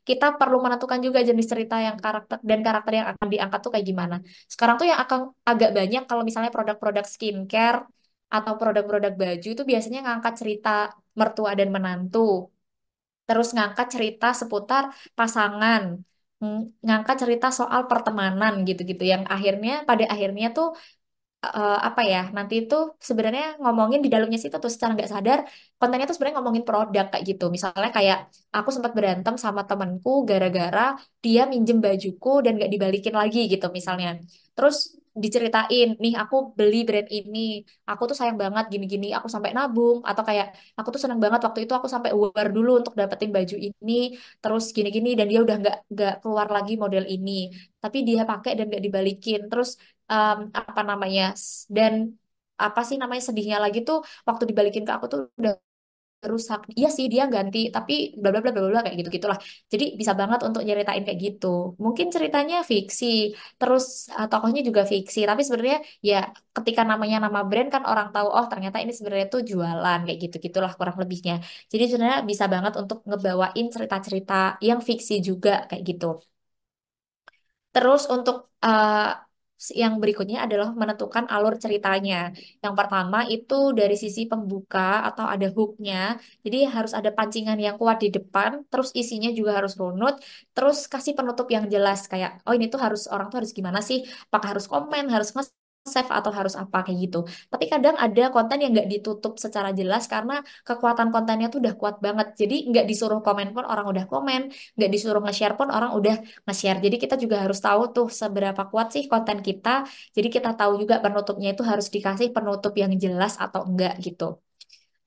kita perlu menentukan juga jenis cerita yang karakter yang akan diangkat tuh kayak gimana. Sekarang tuh yang akan agak banyak kalau misalnya produk-produk skincare atau produk-produk baju itu biasanya ngangkat cerita mertua dan menantu. Terus ngangkat cerita seputar pasangan, ngangkat cerita soal pertemanan gitu-gitu yang akhirnya pada akhirnya tuh apa ya nanti itu sebenarnya ngomongin di dalamnya situ tuh secara nggak sadar kontennya tuh sebenarnya ngomongin produk kayak gitu. Misalnya kayak aku sempat berantem sama temanku gara-gara dia minjem bajuku dan nggak dibalikin lagi gitu misalnya. Terus diceritain nih aku beli brand ini, aku tuh sayang banget gini-gini, aku sampai nabung atau kayak aku tuh seneng banget waktu itu aku sampai war dulu untuk dapetin baju ini, terus gini-gini dan dia udah nggak keluar lagi model ini, tapi dia pakai dan nggak dibalikin. Terus apa namanya dan apa sih namanya sedihnya lagi tuh waktu dibalikin ke aku tuh udah rusak. Iya sih dia ganti tapi bla bla bla bla bla kayak gitu gitulah. Jadi bisa banget untuk nyeritain kayak gitu. Mungkin ceritanya fiksi, terus tokohnya juga fiksi, tapi sebenarnya ya ketika namanya nama brand kan orang tahu oh ternyata ini sebenarnya tuh jualan kayak gitu gitulah kurang lebihnya. Jadi sebenarnya bisa banget untuk ngebawain cerita-cerita yang fiksi juga kayak gitu. Terus untuk yang berikutnya adalah menentukan alur ceritanya. Yang pertama itu dari sisi pembuka atau ada hooknya. Jadi harus ada pancingan yang kuat di depan, terus isinya juga harus runut, terus kasih penutup yang jelas kayak oh ini tuh harus orang tuh harus gimana sih? Apakah harus komen, harus nge-save atau harus apa kayak gitu. Tapi kadang ada konten yang nggak ditutup secara jelas karena kekuatan kontennya tuh udah kuat banget. Jadi nggak disuruh komen pun orang udah komen, nggak disuruh nge-share pun orang udah nge-share. Jadi kita juga harus tahu tuh seberapa kuat sih konten kita. Jadi kita tahu juga penutupnya itu harus dikasih penutup yang jelas atau enggak gitu.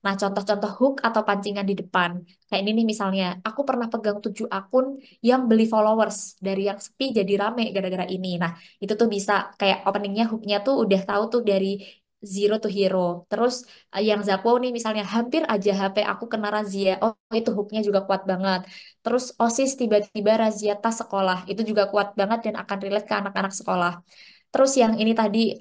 Nah, contoh-contoh hook atau pancingan di depan. Kayak ini nih misalnya, aku pernah pegang 7 akun yang beli followers. Dari yang sepi jadi rame gara-gara ini. Nah, itu tuh bisa kayak openingnya, hooknya tuh udah tahu tuh dari zero to hero. Terus yang Zakwo nih misalnya, hampir aja HP aku kena razia. Oh, itu hooknya juga kuat banget. Terus OSIS tiba-tiba razia tas sekolah. Itu juga kuat banget dan akan relate ke anak-anak sekolah. Terus yang ini tadi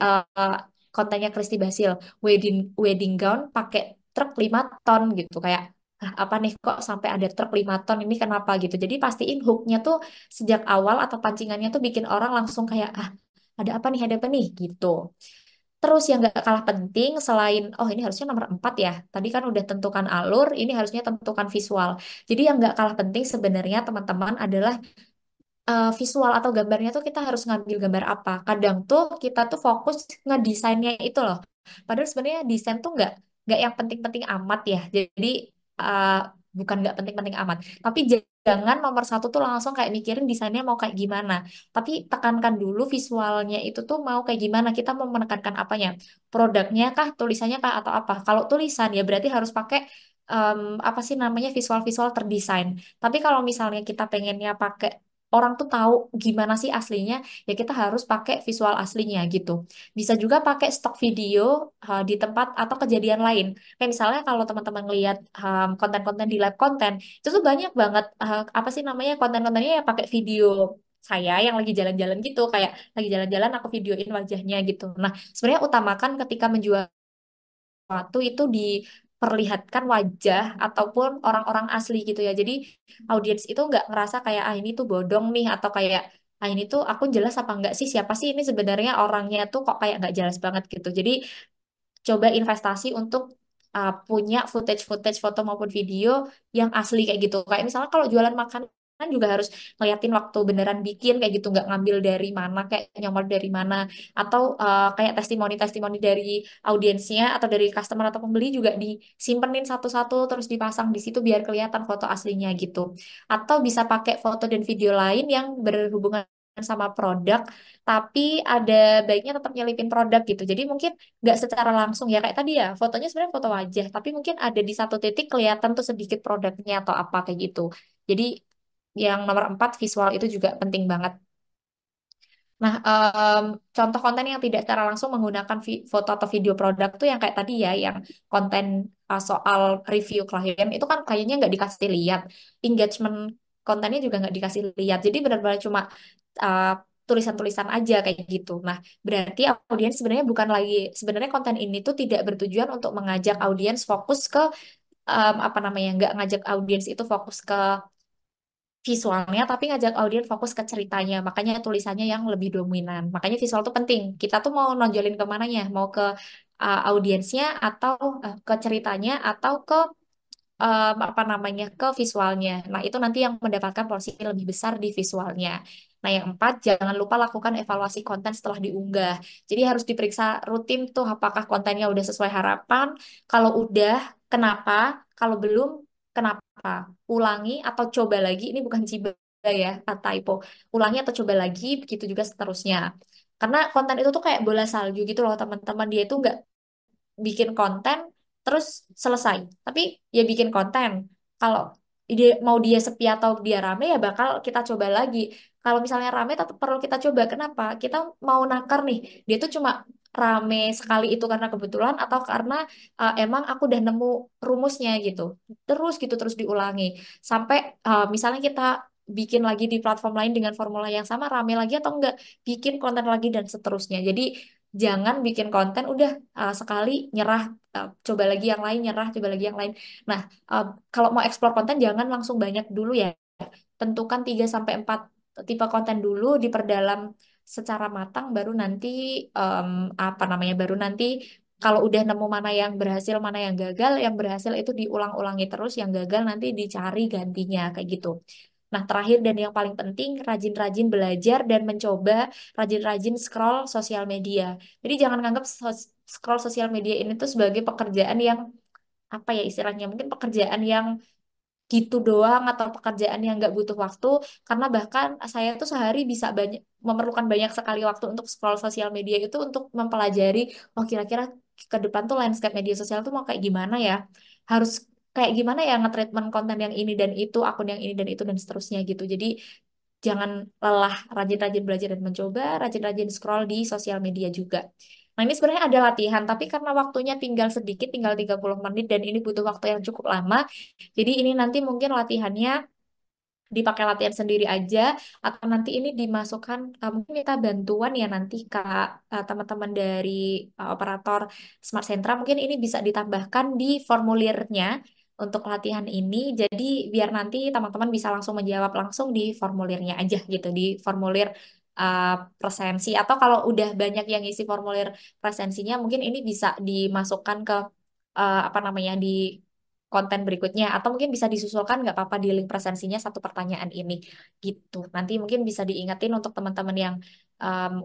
kontennya Christy Basil, wedding wedding gown pakai truk 5 ton gitu kayak, "Ah, apa nih kok sampai ada truk 5 ton ini kenapa gitu." Jadi pastiin hooknya tuh sejak awal atau pancingannya tuh bikin orang langsung kayak, ah, ada apa nih gitu. Terus yang gak kalah penting selain, oh ini harusnya nomor 4 ya. Tadi kan udah tentukan alur, ini harusnya tentukan visual. Jadi yang gak kalah penting sebenarnya teman-teman adalah visual atau gambarnya tuh kita harus ngambil gambar apa. Kadang tuh kita tuh fokus ngedesainnya itu loh. Padahal sebenarnya desain tuh nggak yang penting-penting amat ya. Jadi uh, bukan nggak penting-penting amat. Tapi jangan nomor satu tuh langsung kayak mikirin desainnya mau kayak gimana. Tapi tekankan dulu visualnya itu tuh mau kayak gimana. Kita mau menekankan apanya? Produknya kah, tulisannya kah, atau apa? Kalau tulisan ya berarti harus pakai apa sih namanya visual-visual terdesain. Tapi kalau misalnya kita pengennya pakai orang tuh tahu gimana sih aslinya, ya kita harus pakai visual aslinya gitu. Bisa juga pakai stok video di tempat atau kejadian lain. Kayak misalnya kalau teman-teman lihat konten-konten di live konten, itu tuh banyak banget apa sih namanya konten-kontennya yang pakai video saya yang lagi jalan-jalan gitu, kayak lagi jalan-jalan aku videoin wajahnya gitu. Nah, sebenarnya utamakan ketika menjual sesuatu itu diperlihatkan wajah ataupun orang-orang asli gitu ya. Jadi audiens itu nggak ngerasa kayak ah ini tuh bodong nih atau kayak ah ini tuh aku jelas apa enggak sih siapa sih ini sebenarnya orangnya tuh kok kayak nggak jelas banget gitu. Jadi coba investasi untuk punya footage-footage foto maupun video yang asli kayak gitu. Kayak misalnya kalau jualan makanan juga harus ngeliatin waktu beneran bikin kayak gitu, nggak ngambil dari mana, kayak nyomot dari mana, atau kayak testimoni-testimoni dari audiensnya atau dari customer atau pembeli juga disimpenin satu-satu terus dipasang di situ biar kelihatan foto aslinya gitu. Atau bisa pakai foto dan video lain yang berhubungan sama produk, tapi ada baiknya tetap nyelipin produk gitu. Jadi mungkin nggak secara langsung ya kayak tadi ya fotonya sebenarnya foto wajah tapi mungkin ada di satu titik kelihatan tuh sedikit produknya atau apa kayak gitu. Jadi yang nomor 4 visual itu juga penting banget. Nah, contoh konten yang tidak secara langsung menggunakan foto atau video produk tuh yang kayak tadi ya, yang konten soal review klien itu kan kliennya nggak dikasih lihat, engagement kontennya juga nggak dikasih lihat, jadi benar-benar cuma uh, tulisan-tulisan aja kayak gitu. Nah, berarti audiens sebenarnya bukan lagi, sebenarnya konten ini tuh tidak bertujuan untuk mengajak audiens fokus ke apa namanya, nggak ngajak audiens itu fokus ke visualnya tapi ngajak audiens fokus ke ceritanya, makanya tulisannya yang lebih dominan, makanya visual tuh penting. Kita tuh mau nonjolin ke mananya, mau ke audiensnya atau ke ceritanya atau ke apa namanya ke visualnya. Nah, itu nanti yang mendapatkan porsi lebih besar di visualnya. Nah, yang 4, jangan lupa lakukan evaluasi konten setelah diunggah. Jadi harus diperiksa rutin tuh apakah kontennya udah sesuai harapan. Kalau udah, kenapa? Kalau belum, kenapa? Ulangi atau coba lagi. Ini bukan ciba ya, atau typo. Ulangi atau coba lagi, begitu juga seterusnya. Karena konten itu tuh kayak bola salju gitu loh teman-teman. Dia itu nggak bikin konten terus selesai. Tapi ya bikin konten. Kalau dia sepi atau dia rame ya bakal kita coba lagi. Kalau misalnya rame tetap perlu kita coba. Kenapa? Kita mau nakar nih. Dia tuh cuma rame sekali itu karena kebetulan atau karena emang aku udah nemu rumusnya gitu. Terus diulangi sampai misalnya kita bikin lagi di platform lain dengan formula yang sama rame lagi atau enggak, bikin konten lagi dan seterusnya. Jadi jangan bikin konten udah sekali nyerah, coba lagi yang lain, nyerah, coba lagi yang lain. Nah, uh, kalau mau explore konten jangan langsung banyak dulu ya. Tentukan 3 sampai 4 tipe konten dulu, diperdalam secara matang baru nanti em, apa namanya? Baru nanti kalau udah nemu mana yang berhasil, mana yang gagal, yang berhasil itu diulang-ulangi terus, yang gagal nanti dicari gantinya kayak gitu. Nah, terakhir dan yang paling penting, rajin-rajin belajar dan mencoba, rajin-rajin scroll sosial media. Jadi jangan nganggap scroll sosial media ini tuh sebagai pekerjaan yang apa ya istilahnya, mungkin pekerjaan yang gitu doang atau pekerjaan yang nggak butuh waktu, karena bahkan saya tuh sehari bisa banyak memerlukan banyak sekali waktu untuk scroll sosial media itu untuk mempelajari oh kira-kira ke depan tuh landscape media sosial tuh mau kayak gimana ya. harus kayak gimana ya nge-treatment konten yang ini dan itu, akun yang ini dan itu dan seterusnya gitu. Jadi jangan lelah, rajin-rajin belajar dan mencoba, rajin-rajin scroll di sosial media juga. Nah, ini sebenarnya ada latihan, tapi karena waktunya tinggal sedikit, tinggal 30 menit dan ini butuh waktu yang cukup lama. Jadi ini nanti mungkin latihannya dipakai latihan sendiri aja atau nanti ini dimasukkan mungkin minta bantuan ya nanti ke teman-teman dari operator Smart Sentra mungkin ini bisa ditambahkan di formulirnya untuk latihan ini jadi biar nanti teman-teman bisa langsung menjawab langsung di formulirnya aja gitu di formulir presensi atau kalau udah banyak yang isi formulir presensinya mungkin ini bisa dimasukkan ke apa namanya di konten berikutnya atau mungkin bisa disusulkan nggak apa-apa di link presensinya satu pertanyaan ini gitu. Nanti mungkin bisa diingetin untuk teman-teman yang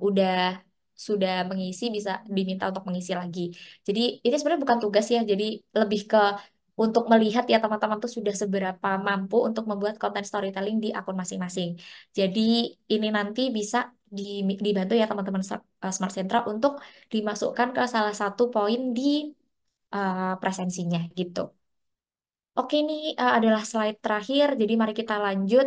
udah sudah mengisi bisa diminta untuk mengisi lagi. Jadi ini sebenarnya bukan tugas ya, jadi lebih ke untuk melihat ya teman-teman tuh sudah seberapa mampu untuk membuat konten storytelling di akun masing-masing. Jadi ini nanti bisa dibantu ya teman-teman Smart Sentra untuk dimasukkan ke salah satu poin di presensinya gitu. Oke, ini adalah slide terakhir. Jadi mari kita lanjut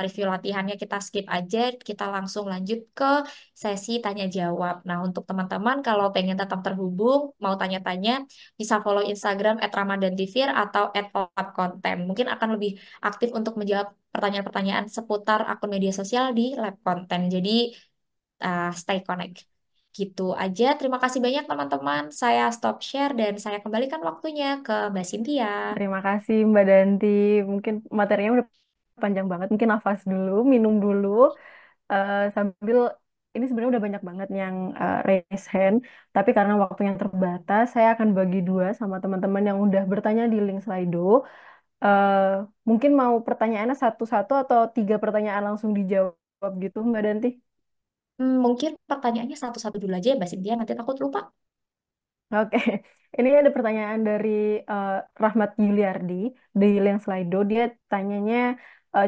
review latihannya. Kita skip aja. Kita langsung lanjut ke sesi tanya jawab. Nah, untuk teman-teman kalau pengen tetap terhubung, mau tanya-tanya, bisa follow Instagram @ramadantivir atau @labkonten. Mungkin akan lebih aktif untuk menjawab pertanyaan-pertanyaan seputar akun media sosial di Lab Konten. Jadi stay connect. Gitu aja. Terima kasih banyak teman-teman. Saya stop share dan saya kembalikan waktunya ke Mbak Cynthia. Terima kasih Mbak Danti. Mungkin materinya udah panjang banget. Mungkin nafas dulu, minum dulu. Sambil ini sebenarnya udah banyak banget yang raise hand. Tapi karena waktunya terbatas, saya akan bagi dua sama teman-teman yang udah bertanya di link Slido. Eh, Mungkin mau pertanyaannya satu-satu atau tiga pertanyaan langsung dijawab gitu, Mbak Danti? Mungkin pertanyaannya satu-satu dulu aja ya Mbak Cynthia. Nanti takut lupa. Oke, ini ada pertanyaan dari eh, Rahmat Yuliardi di link Slido. Dia tanyanya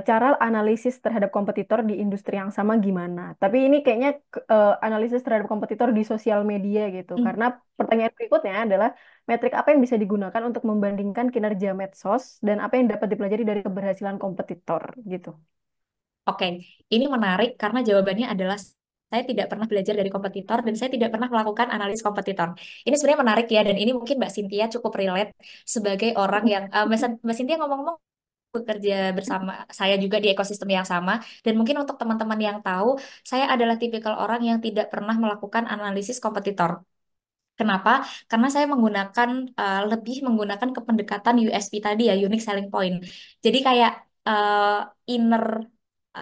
cara analisis terhadap kompetitor di industri yang sama gimana? Tapi ini kayaknya analisis terhadap kompetitor di sosial media gitu. Hmm, Karena pertanyaan berikutnya adalah metrik apa yang bisa digunakan untuk membandingkan kinerja medsos dan apa yang dapat dipelajari dari keberhasilan kompetitor gitu. Oke, ini menarik karena jawabannya adalah saya tidak pernah belajar dari kompetitor dan saya tidak pernah melakukan analis kompetitor. Ini sebenarnya menarik ya dan ini mungkin Mbak Cynthia cukup relate sebagai orang yang Mbak Cynthia ngomong-ngomong bekerja bersama saya juga di ekosistem yang sama dan mungkin untuk teman-teman yang tahu saya adalah tipikal orang yang tidak pernah melakukan analisis kompetitor. Kenapa? Karena saya menggunakan lebih menggunakan kependekatan USP tadi ya, unique selling point. Jadi kayak inner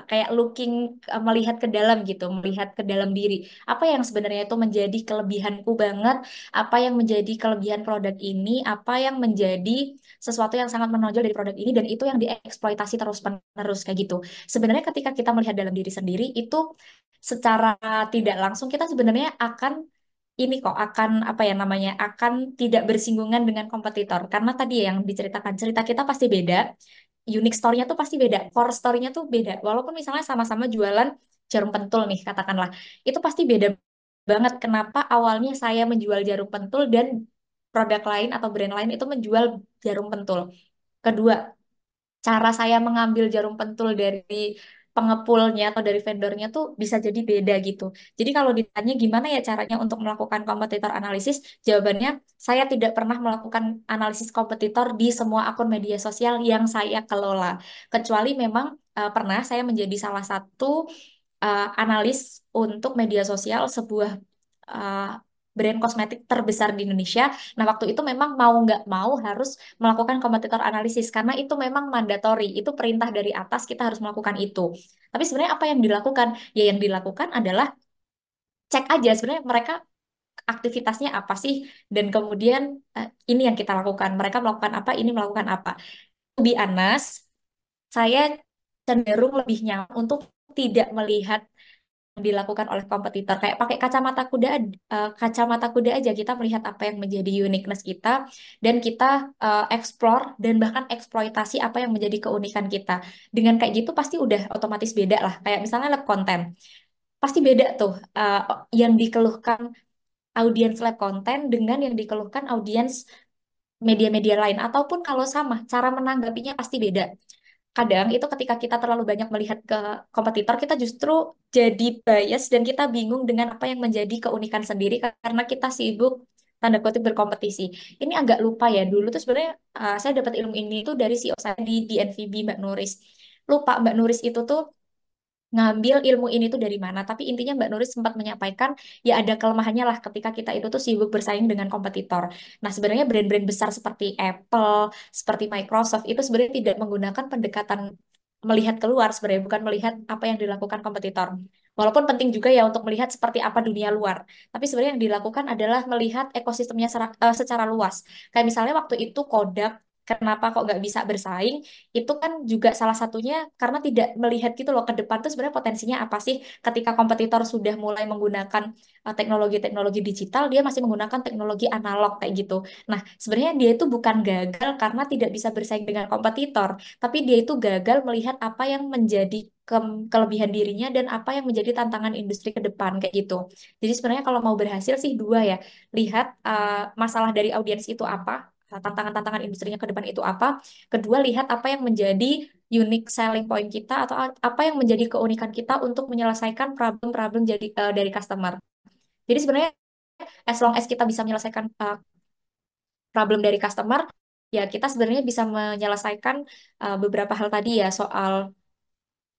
kayak looking melihat ke dalam gitu, melihat ke dalam diri. Apa yang sebenarnya itu menjadi kelebihanku banget, apa yang menjadi kelebihan produk ini, apa yang menjadi sesuatu yang sangat menonjol dari produk ini dan itu yang dieksploitasi terus-menerus kayak gitu. Sebenarnya ketika kita melihat dalam diri sendiri itu secara tidak langsung kita sebenarnya akan ini kok akan apa ya namanya akan tidak bersinggungan dengan kompetitor karena tadi yang diceritakan cerita kita pasti beda, unique story-nya tuh pasti beda, core story-nya tuh beda. Walaupun misalnya sama-sama jualan jarum pentul nih katakanlah, itu pasti beda banget. Kenapa awalnya saya menjual jarum pentul dan produk lain atau brand lain itu menjual jarum pentul. Kedua, cara saya mengambil jarum pentul dari pengepulnya atau dari vendornya tuh bisa jadi beda gitu. Jadi kalau ditanya gimana ya caranya untuk melakukan kompetitor analisis, jawabannya saya tidak pernah melakukan analisis kompetitor di semua akun media sosial yang saya kelola. Kecuali memang pernah saya menjadi salah satu analis untuk media sosial sebuah uh, brand kosmetik terbesar di Indonesia. Nah, waktu itu memang mau nggak mau harus melakukan kompetitor analisis karena itu memang mandatori, itu perintah dari atas kita harus melakukan itu. Tapi sebenarnya apa yang dilakukan? Ya yang dilakukan adalah cek aja sebenarnya mereka aktivitasnya apa sih dan kemudian ini yang kita lakukan. Mereka melakukan apa, ini melakukan apa. Lebih Anas, saya cenderung lebih nyaman untuk tidak melihat dilakukan oleh kompetitor kayak pakai kacamata kuda aja kita melihat apa yang menjadi uniqueness kita dan kita explore dan bahkan eksploitasi apa yang menjadi keunikan kita dengan kayak gitu pasti udah otomatis beda lah kayak misalnya lab konten pasti beda tuh yang dikeluhkan audiens lab konten dengan yang dikeluhkan audiens media-media lain ataupun kalau sama, cara menanggapinya pasti beda. Kadang itu ketika kita terlalu banyak melihat ke kompetitor, kita justru jadi bias dan kita bingung dengan apa yang menjadi keunikan sendiri karena kita sibuk tanda kutip berkompetisi. Ini agak lupa ya, dulu tuh sebenarnya saya dapat ilmu ini tuh dari CEO saya di NVB Mbak Nuris. Lupa Mbak Nuris itu tuh ngambil ilmu ini tuh dari mana. Tapi intinya Mbak Nuris sempat menyampaikan ya ada kelemahannya lah ketika kita itu tuh sibuk bersaing dengan kompetitor. Nah sebenarnya brand-brand besar seperti Apple, seperti Microsoft itu sebenarnya tidak menggunakan pendekatan melihat keluar sebenarnya bukan melihat apa yang dilakukan kompetitor. Walaupun penting juga ya untuk melihat seperti apa dunia luar. Tapi sebenarnya yang dilakukan adalah melihat ekosistemnya secara luas. Kayak misalnya waktu itu Kodak kenapa kok nggak bisa bersaing itu kan juga salah satunya karena tidak melihat gitu loh ke depan tuh sebenarnya potensinya apa sih ketika kompetitor sudah mulai menggunakan teknologi-teknologi digital dia masih menggunakan teknologi analog kayak gitu. Nah, sebenarnya dia itu bukan gagal karena tidak bisa bersaing dengan kompetitor, tapi dia itu gagal melihat apa yang menjadi kelebihan dirinya dan apa yang menjadi tantangan industri ke depan kayak gitu. Jadi sebenarnya kalau mau berhasil sih dua ya, lihat masalah dari audiens itu apa, tantangan-tantangan industrinya ke depan itu apa. Kedua, lihat apa yang menjadi unique selling point kita atau apa yang menjadi keunikan kita untuk menyelesaikan problem-problem dari customer. Jadi sebenarnya as long as kita bisa menyelesaikan problem dari customer, ya kita sebenarnya bisa menyelesaikan beberapa hal tadi ya soal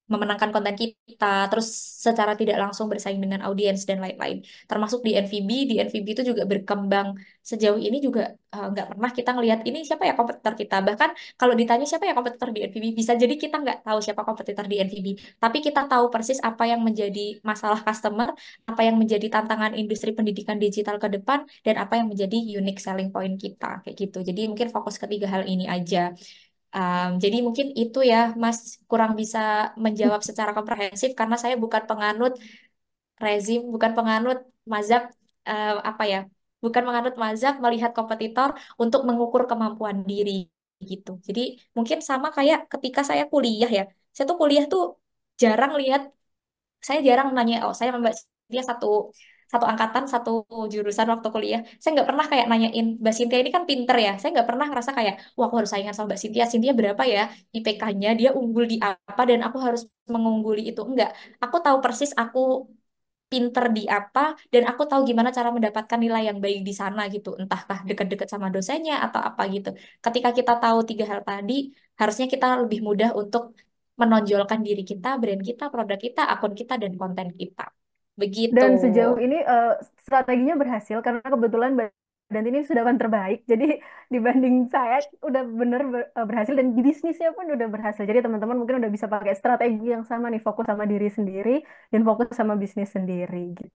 memenangkan konten kita, terus secara tidak langsung bersaing dengan audiens dan lain-lain. Termasuk di NVB itu juga berkembang sejauh ini juga nggak pernah kita ngelihat ini siapa ya kompetitor kita. Bahkan kalau ditanya siapa ya kompetitor di NVB, bisa jadi kita nggak tahu siapa kompetitor di NVB, tapi kita tahu persis apa yang menjadi masalah customer, apa yang menjadi tantangan industri pendidikan digital ke depan, dan apa yang menjadi unique selling point kita, kayak gitu. Jadi mungkin fokus ketiga hal ini aja. Jadi mungkin itu ya, Mas, kurang bisa menjawab secara komprehensif karena saya bukan penganut rezim, bukan penganut mazhab apa ya, bukan menganut mazhab melihat kompetitor untuk mengukur kemampuan diri gitu. Jadi mungkin sama kayak ketika saya kuliah ya, saya tuh kuliah tuh jarang lihat saya jarang nanya, oh saya sama Mbak Cynthia satu satu angkatan, satu jurusan waktu kuliah. Saya nggak pernah kayak nanyain, Mbak Cynthia ini kan pinter ya. Saya nggak pernah ngerasa kayak, wah aku harus saingan sama Mbak Cynthia. Cynthia berapa ya IPK-nya, dia unggul di apa, dan aku harus mengungguli itu. Enggak, aku tahu persis aku pinter di apa, dan aku tahu gimana cara mendapatkan nilai yang baik di sana gitu. Entahkah deket-deket sama dosennya atau apa gitu. Ketika kita tahu tiga hal tadi, harusnya kita lebih mudah untuk menonjolkan diri kita, brand kita, produk kita, akun kita, dan konten kita. Begitu. Dan sejauh ini strateginya berhasil karena kebetulan Mbak Danti ini sudah kan terbaik. Jadi dibanding saya udah bener berhasil dan di bisnisnya pun udah berhasil. Jadi teman-teman mungkin udah bisa pakai strategi yang sama nih, fokus sama diri sendiri dan fokus sama bisnis sendiri gitu.